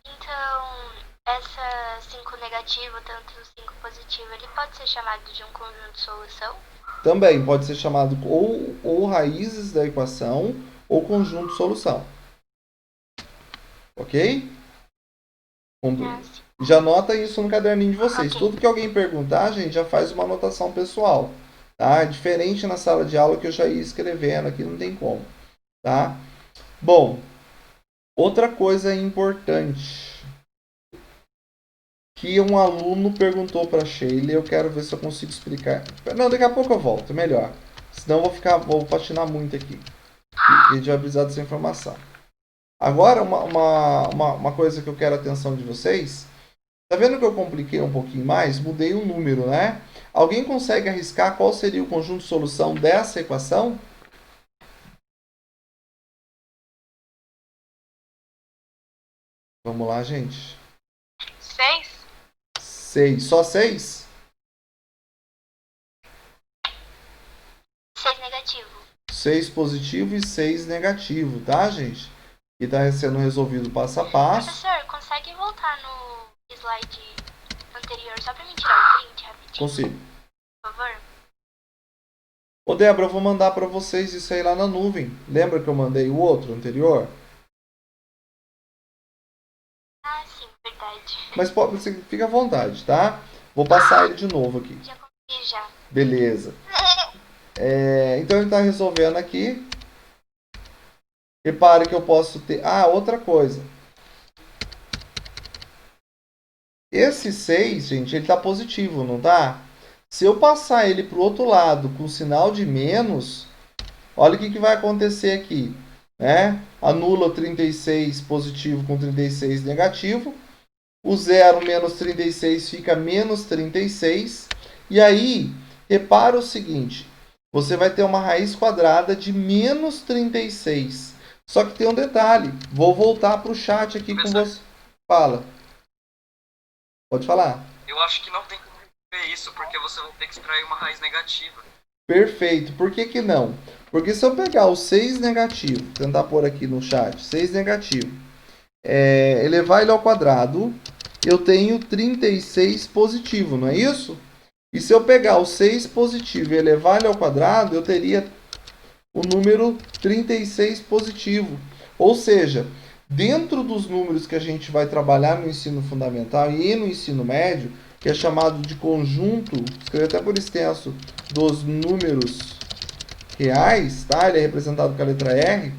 Speaker 2: Então, essa 5 negativo, tanto 5 positivo, ele pode ser chamado de um conjunto de solução?
Speaker 1: Também pode ser chamado ou raízes da equação ou conjunto de solução. Ok? Já anota isso no caderninho de vocês. Okay. Tudo que alguém perguntar, gente, já faz uma anotação pessoal. Tá? Diferente na sala de aula que eu já ia escrevendo, aqui não tem como. Tá? Bom, outra coisa importante que um aluno perguntou para a Sheila, eu quero ver se eu consigo explicar. Não, daqui a pouco eu volto, melhor. Senão vou patinar muito aqui. E a gente vai precisar dessa informação. Agora, uma coisa que eu quero a atenção de vocês. Tá vendo que eu compliquei um pouquinho mais? Mudei o número, né? Alguém consegue arriscar qual seria o conjunto de solução dessa equação? Vamos lá, gente.
Speaker 2: 6.
Speaker 1: 6. Só 6?
Speaker 2: 6 negativo.
Speaker 1: 6 positivo e 6 negativo, tá, gente? E está sendo resolvido passo a passo.
Speaker 2: Professor, consegue voltar no slide anterior só para me tirar o print rapidinho?
Speaker 1: Consigo.
Speaker 2: Por favor.
Speaker 1: Ô, Débora, eu vou mandar para vocês isso aí lá na nuvem. Lembra que eu mandei o outro anterior?
Speaker 2: Ah, sim, verdade.
Speaker 1: Mas você fica à vontade, tá? Vou passar ele de novo aqui.
Speaker 2: Já consegui, já.
Speaker 1: Beleza. Então ele está resolvendo aqui. Repare que eu posso ter... Ah, outra coisa. Esse 6, gente, ele está positivo, não tá? Se eu passar ele para o outro lado com sinal de menos, olha o que vai acontecer aqui. Né? Anula o 36 positivo com 36 negativo. O 0 menos 36 fica menos 36. E aí, repara o seguinte. Você vai ter uma raiz quadrada de menos 36. Só que tem um detalhe. Vou voltar para o chat aqui com você. Fala. Pode falar.
Speaker 3: Eu acho que não tem como ver isso, porque você vai ter que extrair uma raiz negativa.
Speaker 1: Perfeito. Por que não? Porque se eu pegar o 6 negativo, tentar pôr aqui no chat, 6 negativo, elevar ele ao quadrado, eu tenho 36 positivo, não é isso? E se eu pegar o 6 positivo e elevar ele ao quadrado, eu teria o número 36 positivo. Ou seja, dentro dos números que a gente vai trabalhar no ensino fundamental e no ensino médio, que é chamado de conjunto, escrevi até por extenso, dos números reais, tá? Ele é representado com a letra R.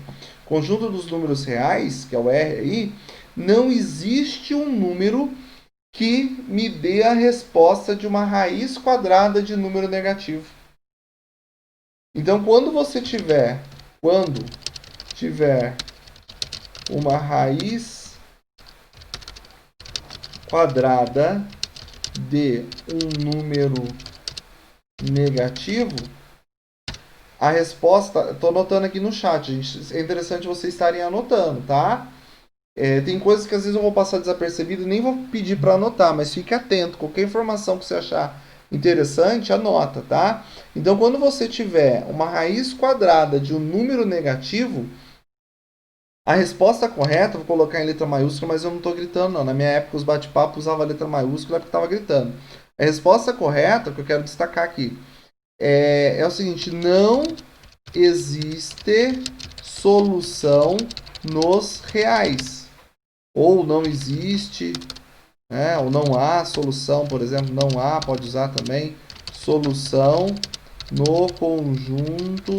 Speaker 1: Conjunto dos números reais, que é o R aí, não existe um número que me dê a resposta de uma raiz quadrada de número negativo. Então, quando tiver uma raiz quadrada de um número negativo, a resposta, estou anotando aqui no chat, gente, é interessante vocês estarem anotando, tá? Tem coisas que às vezes eu vou passar desapercebido e nem vou pedir para anotar, mas fique atento, qualquer informação que você achar interessante, anota, tá? Então, quando você tiver uma raiz quadrada de um número negativo, a resposta correta, vou colocar em letra maiúscula, mas eu não estou gritando não, na minha época os bate-papos usavam a letra maiúscula porque estava gritando. A resposta correta, que eu quero destacar aqui, é o seguinte: não existe solução nos reais. Ou não existe, né? Ou não há solução, por exemplo, não há, pode usar também, solução no conjunto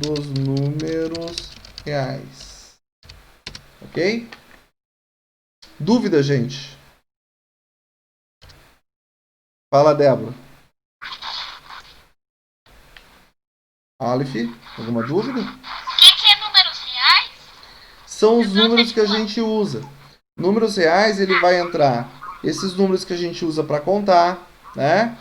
Speaker 1: dos números reais. Ok? Dúvida, gente? Fala, Débora. Aleph, alguma dúvida?
Speaker 2: O que é números reais?
Speaker 1: São os números que a gente usa. Números reais, ele vai entrar esses números que a gente usa para contar, né?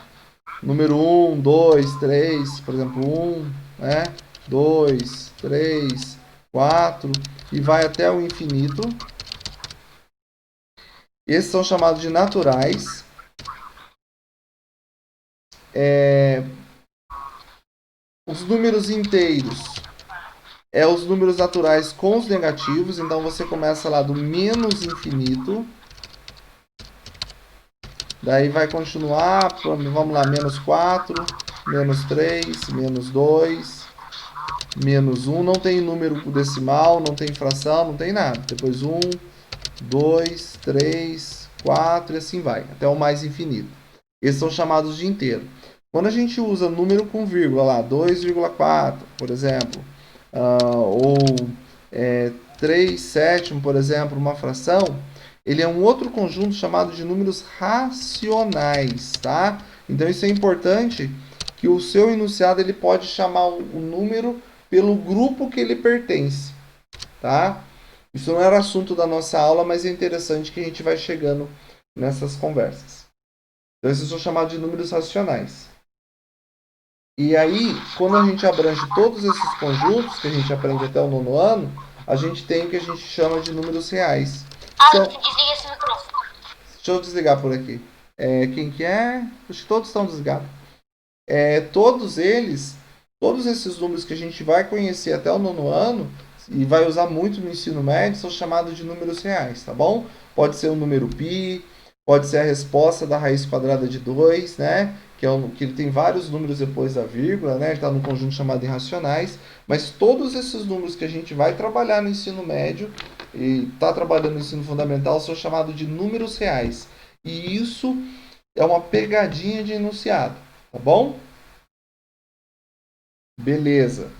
Speaker 1: Número 1, 2, 3, por exemplo, 1, né? 2, 3, 4 e vai até o infinito. Esses são chamados de naturais. Os números inteiros os números naturais com os negativos. Então você começa lá do menos infinito. Daí vai continuar, vamos lá, menos 4, menos 3, menos 2, menos 1. Não tem número decimal, não tem fração, não tem nada. Depois 1, 2, 3, 4 e assim vai, até o mais infinito. Esses são chamados de inteiro. Quando a gente usa número com vírgula lá, 2,4, por exemplo, ou 3 sétimo, por exemplo, uma fração, ele é um outro conjunto chamado de números racionais, tá? Então isso é importante, que o seu enunciado ele pode chamar o número pelo grupo que ele pertence, tá? Isso não era assunto da nossa aula, mas é interessante que a gente vai chegando nessas conversas. Então esses são chamados de números racionais. E aí, quando a gente abrange todos esses conjuntos, que a gente aprende até o 9º ano, a gente tem o que a gente chama de números reais.
Speaker 2: Então, desliga esse microfone.
Speaker 1: Deixa eu desligar por aqui. Quem que é? Acho que todos estão desligados. Todos esses números que a gente vai conhecer até o 9º ano e vai usar muito no ensino médio são chamados de números reais, tá bom? Pode ser o número π, pode ser a resposta da raiz quadrada de 2, né? Que ele tem vários números depois da vírgula, né? Está num conjunto chamado irracionais. Mas todos esses números que a gente vai trabalhar no ensino médio e está trabalhando no ensino fundamental são chamados de números reais. E isso é uma pegadinha de enunciado, tá bom? Beleza.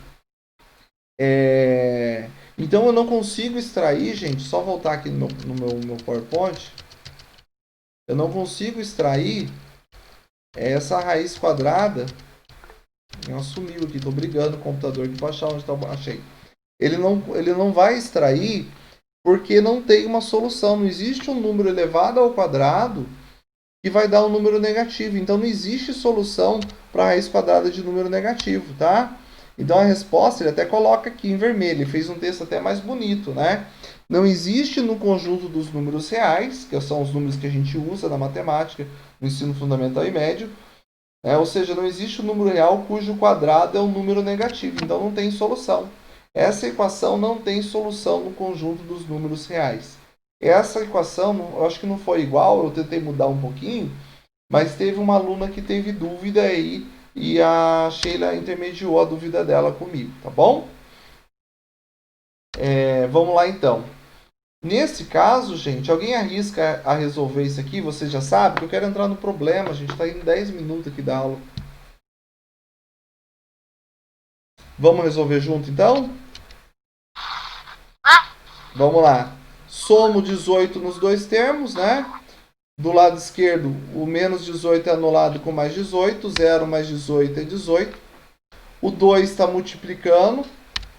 Speaker 1: Então eu não consigo extrair, gente, só voltar aqui no meu PowerPoint. Eu não consigo extrair essa raiz quadrada. Ela sumiu aqui, estou brigando com o computador aqui para achar onde está. Achei. Ele não vai extrair porque não tem uma solução. Não existe um número elevado ao quadrado que vai dar um número negativo. Então não existe solução para a raiz quadrada de número negativo, tá? Então a resposta ele até coloca aqui em vermelho. Ele fez um texto até mais bonito, né? Não existe no conjunto dos números reais, que são os números que a gente usa na matemática, no ensino fundamental e médio, ou seja, não existe um número real cujo quadrado é um número negativo. Então não tem solução. Essa equação não tem solução no conjunto dos números reais. Essa equação, eu acho que não foi igual, eu tentei mudar um pouquinho, mas teve uma aluna que teve dúvida aí e a Sheila intermediou a dúvida dela comigo, tá bom? Vamos lá então. Nesse caso, gente, alguém arrisca a resolver isso aqui? Você já sabe? Que eu quero entrar no problema. A gente está indo 10 minutos aqui da aula. Vamos resolver junto, então? Vamos lá. Somo 18 nos dois termos, né? Do lado esquerdo, o menos 18 é anulado com mais 18. 0 mais 18 é 18. O 2 está multiplicando.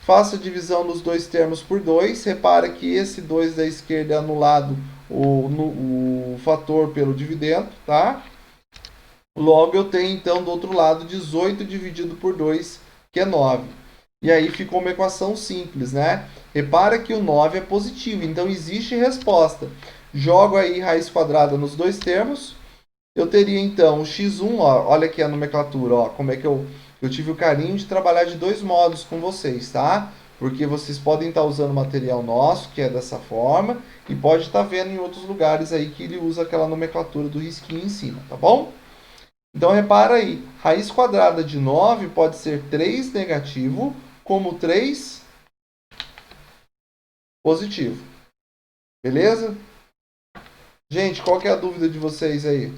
Speaker 1: Faça a divisão dos dois termos por 2. Repara que esse 2 da esquerda é anulado o fator pelo dividendo, tá? Logo, eu tenho, então, do outro lado, 18 dividido por 2, que é 9. E aí ficou uma equação simples, né? Repara que o 9 é positivo, então existe resposta. Jogo aí raiz quadrada nos dois termos. Eu teria, então, o x1, ó, olha aqui a nomenclatura, ó, como é que eu tive o carinho de trabalhar de dois modos com vocês, tá? Porque vocês podem estar usando material nosso, que é dessa forma, e pode estar vendo em outros lugares aí que ele usa aquela nomenclatura do risquinho em cima, tá bom? Então, repara aí, raiz quadrada de 9 pode ser 3 negativo, como 3 positivo. Beleza? Gente, qual que é a dúvida de vocês aí?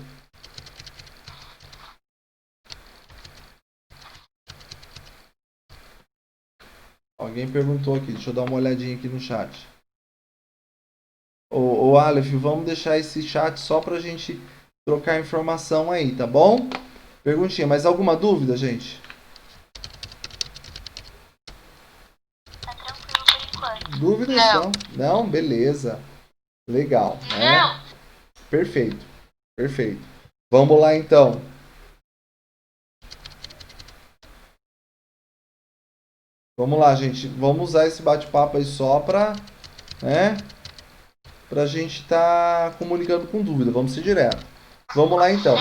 Speaker 1: Alguém perguntou aqui, deixa eu dar uma olhadinha aqui no chat. Ô Aleph, vamos deixar esse chat só pra gente trocar informação aí, tá bom? Perguntinha, mas alguma dúvida, gente?
Speaker 2: Tá tranquilo por enquanto.
Speaker 1: Dúvidas não? Não? Beleza. Legal, né? Perfeito. Perfeito. Vamos lá, então. Vamos lá, gente. Vamos usar esse bate-papo aí só pra, né? Pra gente estar comunicando com dúvida. Vamos ser direto. Vamos lá, então.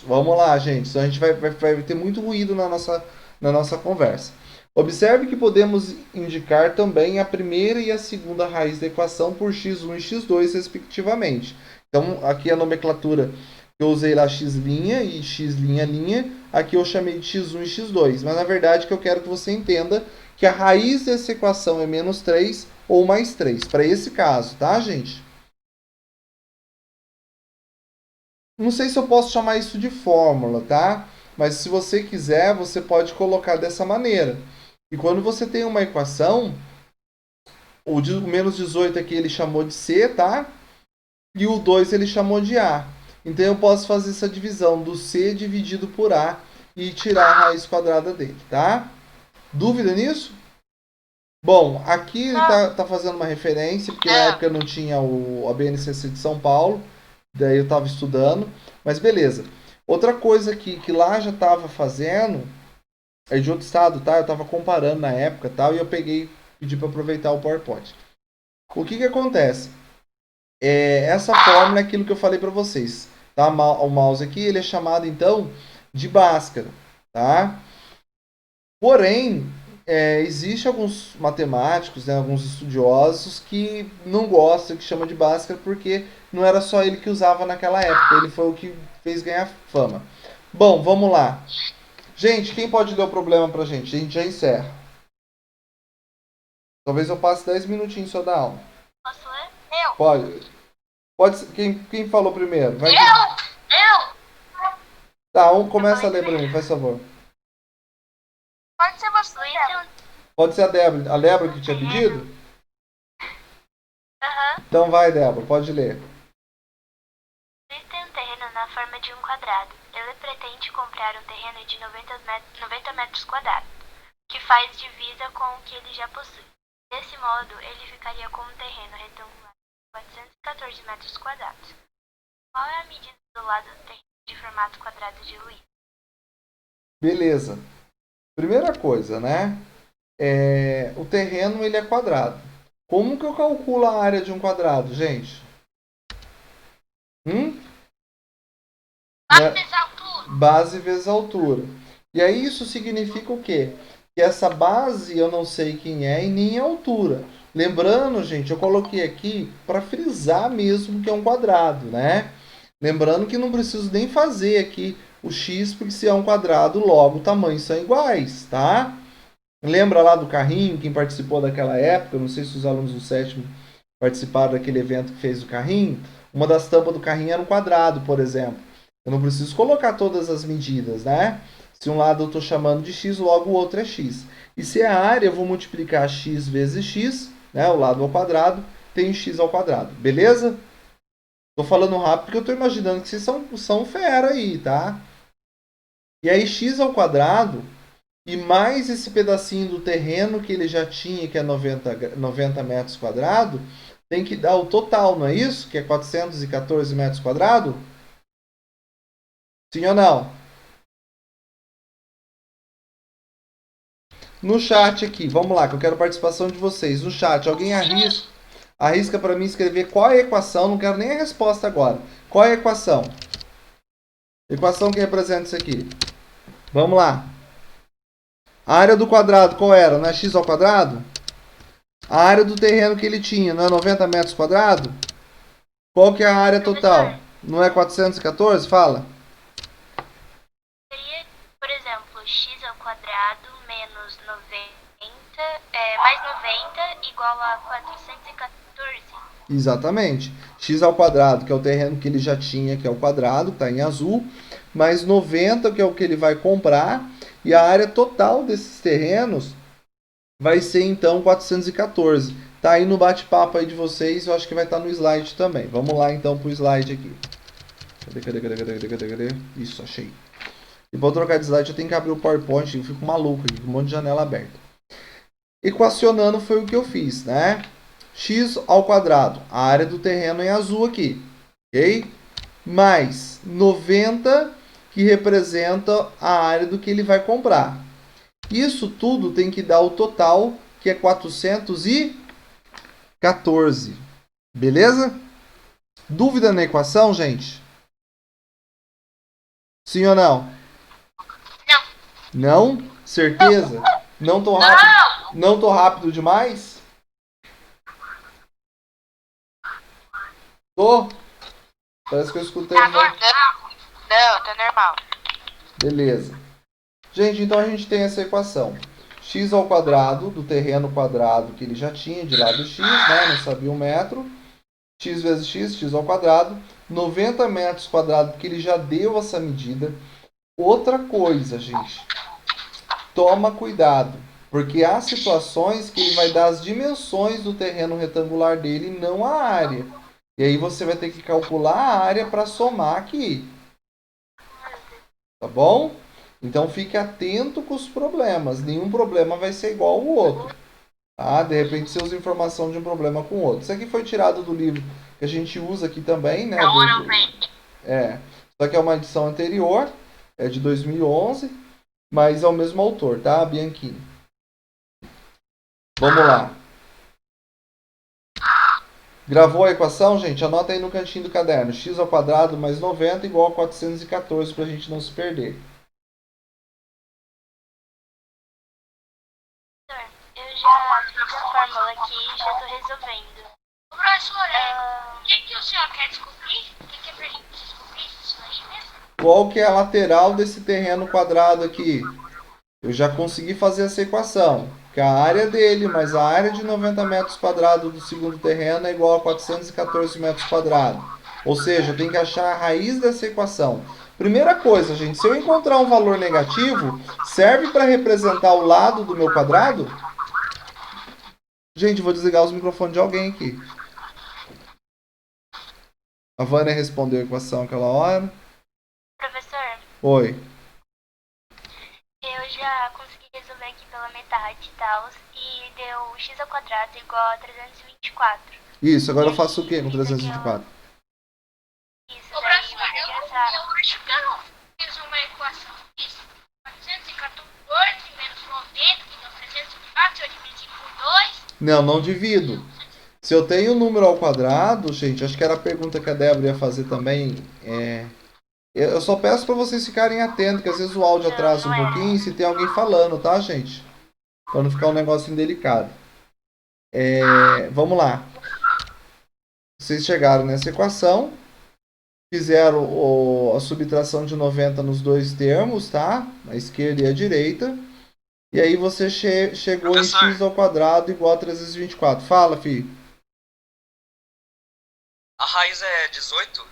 Speaker 1: Vamos lá, gente. Então a gente vai ter muito ruído na nossa conversa. Observe que podemos indicar também a primeira e a segunda raiz da equação por x1 e x2, respectivamente. Então, aqui a nomenclatura que eu usei lá x' e x''. Aqui eu chamei de x1 e x2. Mas, na verdade, que eu quero que você entenda que a raiz dessa equação é menos 3 ou mais 3. Para esse caso, tá, gente? Não sei se eu posso chamar isso de fórmula, tá? Mas se você quiser, você pode colocar dessa maneira. E quando você tem uma equação, o menos 18 aqui ele chamou de C, tá? E o 2 ele chamou de A. Então eu posso fazer essa divisão do C dividido por A e tirar a raiz quadrada dele, tá? Dúvida nisso? Bom, aqui ele tá fazendo uma referência, porque na época não tinha a BNCC de São Paulo, daí eu estava estudando, mas beleza. Outra coisa que lá já estava fazendo, é de outro estado, tá? Eu estava comparando na época, tal, e eu pedi para aproveitar o PowerPoint. O que acontece? Essa fórmula é aquilo que eu falei para vocês, tá? O mouse aqui, ele é chamado, então, de Bhaskara, tá? Porém, existe alguns matemáticos, né, alguns estudiosos que não gostam, que chama de Bhaskara, porque não era só ele que usava naquela época, ele foi o que fez ganhar fama. Bom, vamos lá. Gente, quem pode ler o problema pra gente? A gente já encerra. Talvez eu passe 10 minutinhos só da aula.
Speaker 2: Posso ler? Eu.
Speaker 1: Pode ser. Quem falou primeiro? Vai.
Speaker 2: Eu.
Speaker 1: Tá, começa a ler pra mim, faz favor.
Speaker 2: Pode ser você.
Speaker 1: Pode ser a Débora. A Débora que tinha pedido?
Speaker 2: Aham.
Speaker 1: Então vai, Débora, pode ler.
Speaker 2: Luiz tem um terreno na forma de um quadrado. Ele pretende comprar um terreno de 90 metros quadrados, que faz divisa com o que ele já possui. Desse modo, ele ficaria com um terreno retangular de 414 metros quadrados. Qual é a medida do lado do terreno de formato quadrado de Luiz?
Speaker 1: Beleza. Primeira coisa, né? O terreno ele é quadrado. Como que eu calculo a área de um quadrado, gente?
Speaker 2: Base vezes altura.
Speaker 1: Base vezes altura. E aí isso significa o quê? Que essa base eu não sei quem é e nem a altura. Lembrando, gente, eu coloquei aqui para frisar mesmo que é um quadrado, né? Lembrando que não preciso nem fazer aqui o x, porque se é um quadrado, logo tamanhos são iguais, tá? Lembra lá do carrinho, quem participou daquela época, não sei se os alunos do sétimo participaram daquele evento que fez o carrinho, uma das tampas do carrinho era um quadrado, por exemplo. Eu não preciso colocar todas as medidas, né? Se um lado eu estou chamando de x, logo o outro é x. E se é a área, eu vou multiplicar x vezes x, né? O lado ao quadrado, tem x ao quadrado. Beleza? Tô falando rápido porque eu tô imaginando que vocês são fera aí, tá? E aí x ao quadrado e mais esse pedacinho do terreno que ele já tinha, que é 90 metros quadrados, tem que dar o total, não é isso? Que é 414 metros quadrados? Sim ou não? No chat aqui, vamos lá, que eu quero a participação de vocês. No chat, alguém arrisca para mim escrever qual é a equação, não quero nem a resposta agora. Qual é a equação? Equação que representa isso aqui. Vamos lá. A área do quadrado qual era? Não é x ao quadrado? A área do terreno que ele tinha, não é 90 metros quadrados? Qual que é a área total? Não é 414? Fala.
Speaker 2: Seria, por exemplo, x ao quadrado menos 90, mais 90 igual a 414.
Speaker 1: Exatamente. X ao quadrado, que é o terreno que ele já tinha, que é o quadrado, está em azul, mais 90, que é o que ele vai comprar, e a área total desses terrenos vai ser então 414. Tá aí no bate-papo aí de vocês, eu acho que vai estar no slide também. Vamos lá então pro slide aqui. Cadê? Isso, achei. E para trocar de slide eu tenho que abrir o PowerPoint, eu fico maluco aqui, com um monte de janela aberta. Equacionando foi o que eu fiz, né? X ao quadrado, a área do terreno em azul aqui, ok? Mais 90, que representa a área do que ele vai comprar. Isso tudo tem que dar o total, que é 414. Beleza? Dúvida na equação, gente? Sim ou não? Não? Certeza? Não tô rápido, não tô rápido demais? Tô? Parece que eu escutei.
Speaker 4: Não, tá normal.
Speaker 1: Beleza. Gente, então a gente tem essa equação. X ao quadrado do terreno quadrado que ele já tinha de lado x, né? Não sabia 1 metro. X vezes x ao quadrado. 90 metros quadrados, porque ele já deu essa medida. Outra coisa, gente. Toma cuidado. Porque há situações que ele vai dar as dimensões do terreno retangular dele e não a área. E aí você vai ter que calcular a área para somar aqui. Tá bom? Então fique atento com os problemas. Nenhum problema vai ser igual ao outro. Tá? De repente você usa informação de um problema com o outro. Isso aqui foi tirado do livro que a gente usa aqui também, né? Só que é uma edição anterior, é de 2011, mas é o mesmo autor, tá? Bianchini. Vamos lá. Gravou a equação, gente? Anota aí no cantinho do caderno. X ao quadrado mais 90 igual a 414 para a gente não se perder.
Speaker 2: Eu já fiz a fórmula aqui e já tô resolvendo.
Speaker 4: Professora, o que o senhor quer descobrir? O que é pra gente descobrir isso aí mesmo?
Speaker 1: Qual que é a lateral desse terreno quadrado aqui? Eu já consegui fazer essa equação. Que a área dele mais a área de 90 metros quadrados do segundo terreno é igual a 414 metros quadrados. Ou seja, eu tenho que achar a raiz dessa equação. Primeira coisa, gente, se eu encontrar um valor negativo, serve para representar o lado do meu quadrado? Gente, vou desligar os microfones de alguém aqui. A Vânia respondeu a equação aquela hora.
Speaker 2: Professor,
Speaker 1: Oi.
Speaker 2: eu já consegui resolver aqui pela metade e tal, e deu x ao quadrado igual a 324.
Speaker 1: Isso, agora eu faço o que com 324?
Speaker 2: Isso,
Speaker 4: Ô,
Speaker 2: daí
Speaker 4: professor,
Speaker 2: você
Speaker 4: eu
Speaker 2: já
Speaker 4: acho que eu não fiz uma equação. Isso, 414 menos 90, que dá 304, eu dividi por 2.
Speaker 1: Não divido. Se eu tenho um número ao quadrado, gente, acho que era a pergunta que a Débora ia fazer também. Eu só peço para vocês ficarem atentos, que às vezes o áudio atrasa um pouquinho se tem alguém falando, tá, gente? Para não ficar um negócio indelicado. Vamos lá. Vocês chegaram nessa equação, fizeram a subtração de 90 nos dois termos, tá? A esquerda e a direita. E aí você chegou
Speaker 3: Professor.
Speaker 1: em x ao quadrado igual a 324. Fala, filho.
Speaker 3: raiz é 18?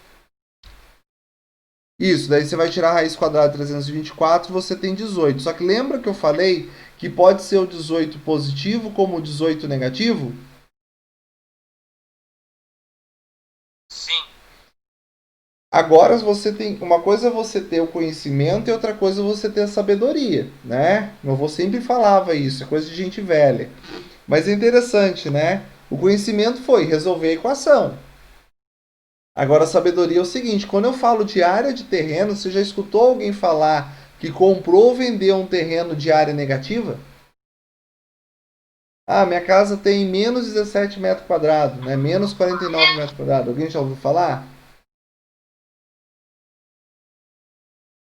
Speaker 1: Isso, daí você vai tirar a raiz quadrada de 324, você tem 18. Só que lembra que eu falei que pode ser o 18 positivo como o 18 negativo?
Speaker 3: Sim.
Speaker 1: Agora você tem. Uma coisa é você ter o conhecimento e outra coisa é você ter a sabedoria, né? Meu avô sempre falava isso, é coisa de gente velha. Mas é interessante, né? O conhecimento foi resolver a equação. Agora a sabedoria é o seguinte: quando eu falo de área de terreno, você já escutou alguém falar que comprou ou vendeu um terreno de área negativa? Ah, minha casa tem menos 17 metros quadrados, né? Menos 49 metros quadrados. Alguém já ouviu falar?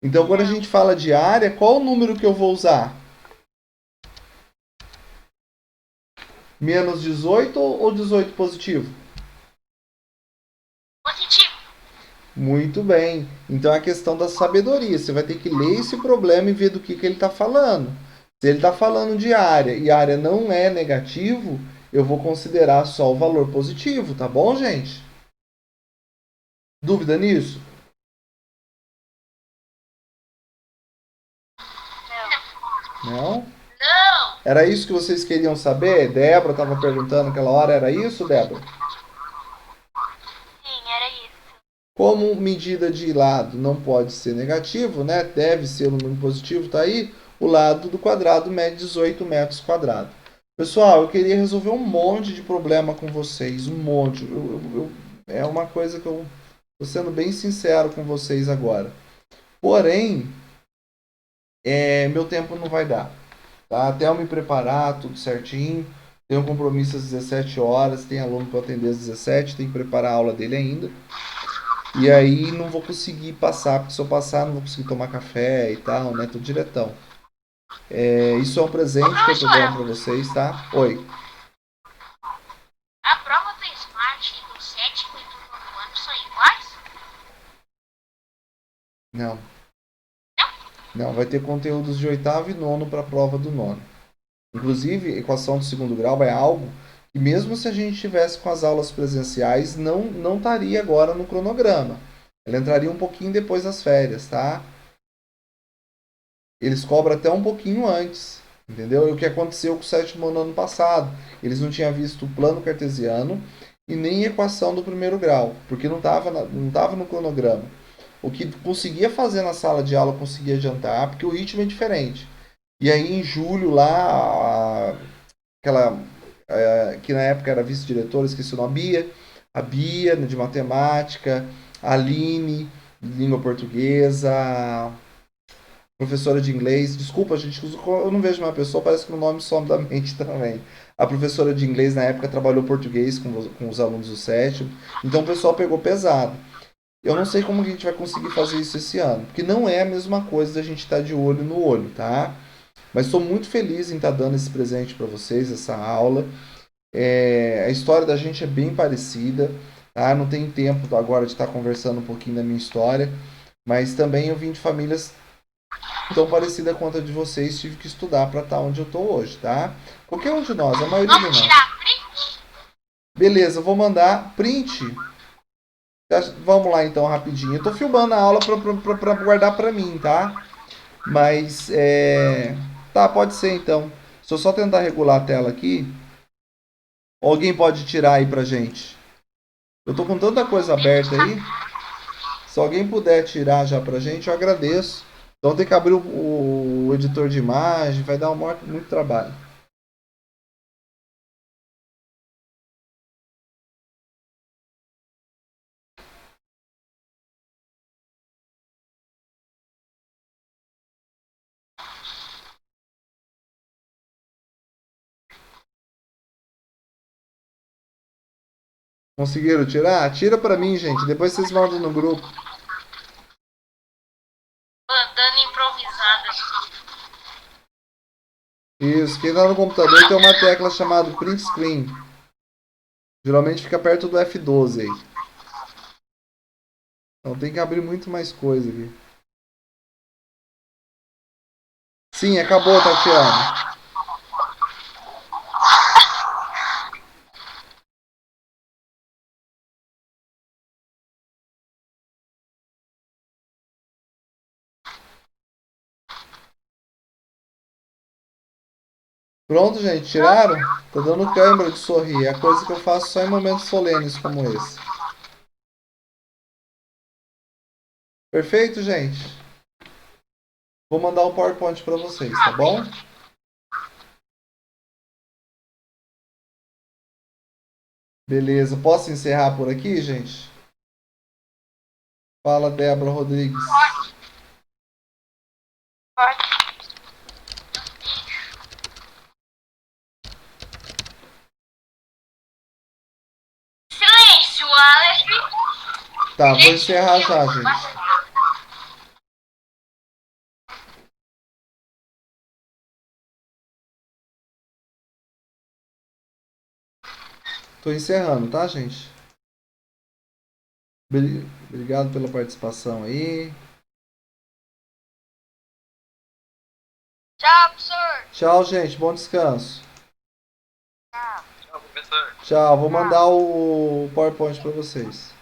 Speaker 1: Então, quando a
Speaker 2: Não.
Speaker 1: gente fala de área, qual o número que eu vou usar? Menos 18 ou 18 positivo?
Speaker 4: Positivo.
Speaker 1: Muito bem. Então é a questão da sabedoria. Você vai ter que ler esse problema e ver do que ele está falando. Se ele está falando de área e área não é negativo, eu vou considerar só o valor positivo, tá bom, gente? Dúvida nisso?
Speaker 2: Não.
Speaker 1: Não?
Speaker 4: Não.
Speaker 1: Era isso que vocês queriam saber? Débora estava perguntando aquela hora, era isso, Débora?
Speaker 2: Sim, era isso.
Speaker 1: Como medida de lado não pode ser negativo, né? Deve ser um número positivo, tá aí. O lado do quadrado mede 18 metros quadrados. Pessoal, eu queria resolver um monte de problema com vocês, um monte. É uma coisa que eu estou sendo bem sincero com vocês agora. Porém, meu tempo não vai dar. Tá? Até eu me preparar, tudo certinho. Tenho um compromisso às 17 horas, tem aluno para atender às 17, tem que preparar a aula dele ainda. E aí não vou conseguir passar, porque se eu passar não vou conseguir tomar café e tal, né? Tô diretão. Isso é um presente que eu tô dando para vocês, tá? Oi.
Speaker 4: A prova do Smart do sétimo e do nono ano são iguais?
Speaker 1: Não. Não, vai ter conteúdos de oitavo e nono para a prova do nono. Inclusive, equação do segundo grau é algo que mesmo se a gente tivesse com as aulas presenciais, não estaria agora no cronograma. Ela entraria um pouquinho depois das férias, tá? Eles cobram até um pouquinho antes, entendeu? E o que aconteceu com o sétimo ano passado? Eles não tinham visto o plano cartesiano e nem equação do primeiro grau, porque não tava no cronograma. O que conseguia fazer na sala de aula, conseguia adiantar, porque o ritmo é diferente. E aí em julho lá, aquela que na época era vice-diretora, esqueci o nome, a Bia de matemática, a Aline de língua portuguesa, professora de inglês. Desculpa, gente, eu não vejo uma pessoa, parece que o nome some da mente também. A professora de inglês na época trabalhou português com os alunos do sétimo, então o pessoal pegou pesado. Eu não sei como a gente vai conseguir fazer isso esse ano, porque não é a mesma coisa da gente estar de olho no olho, tá? Mas estou muito feliz em estar dando esse presente para vocês, essa aula. A história da gente é bem parecida, tá? Não tenho tempo agora de estar conversando um pouquinho da minha história, mas também eu vim de famílias tão parecida quanto a de vocês, tive que estudar para estar onde eu estou hoje, tá? Qualquer um de nós, a maioria de
Speaker 4: Vamos
Speaker 1: nós.
Speaker 4: tirar print?
Speaker 1: Beleza, eu vou mandar print. Vamos lá então, rapidinho. Eu tô filmando a aula para guardar para mim, tá? Mas, tá, pode ser então. Se eu só tentar regular a tela aqui, alguém pode tirar aí pra gente. Eu tô com tanta coisa aberta aí. Se alguém puder tirar já pra gente, eu agradeço. Então tem que abrir o editor de imagem, vai dar muito trabalho. Conseguiram tirar? Tira pra mim, gente. Depois vocês mandam no grupo.
Speaker 4: Dando improvisada.
Speaker 1: Isso, quem tá no computador tem uma tecla chamada Print Screen. Geralmente fica perto do F12 aí. Então tem que abrir muito mais coisa aqui. Sim, acabou, Tatiana. Pronto, gente, tiraram? Tá dando câimbra de sorrir. É coisa que eu faço só em momentos solenes como esse. Perfeito, gente? Vou mandar o PowerPoint para vocês, tá bom? Beleza. Posso encerrar por aqui, gente? Fala, Débora Rodrigues.
Speaker 4: Pode. Silêncio, Aleph.
Speaker 1: Tá, vou encerrar já, gente. Tô encerrando, tá, gente? Obrigado pela participação aí.
Speaker 4: Tchau, professor.
Speaker 1: Tchau, gente. Bom descanso.
Speaker 4: Tchau.
Speaker 3: Tchau, professor.
Speaker 1: Tchau. Vou mandar o PowerPoint para vocês.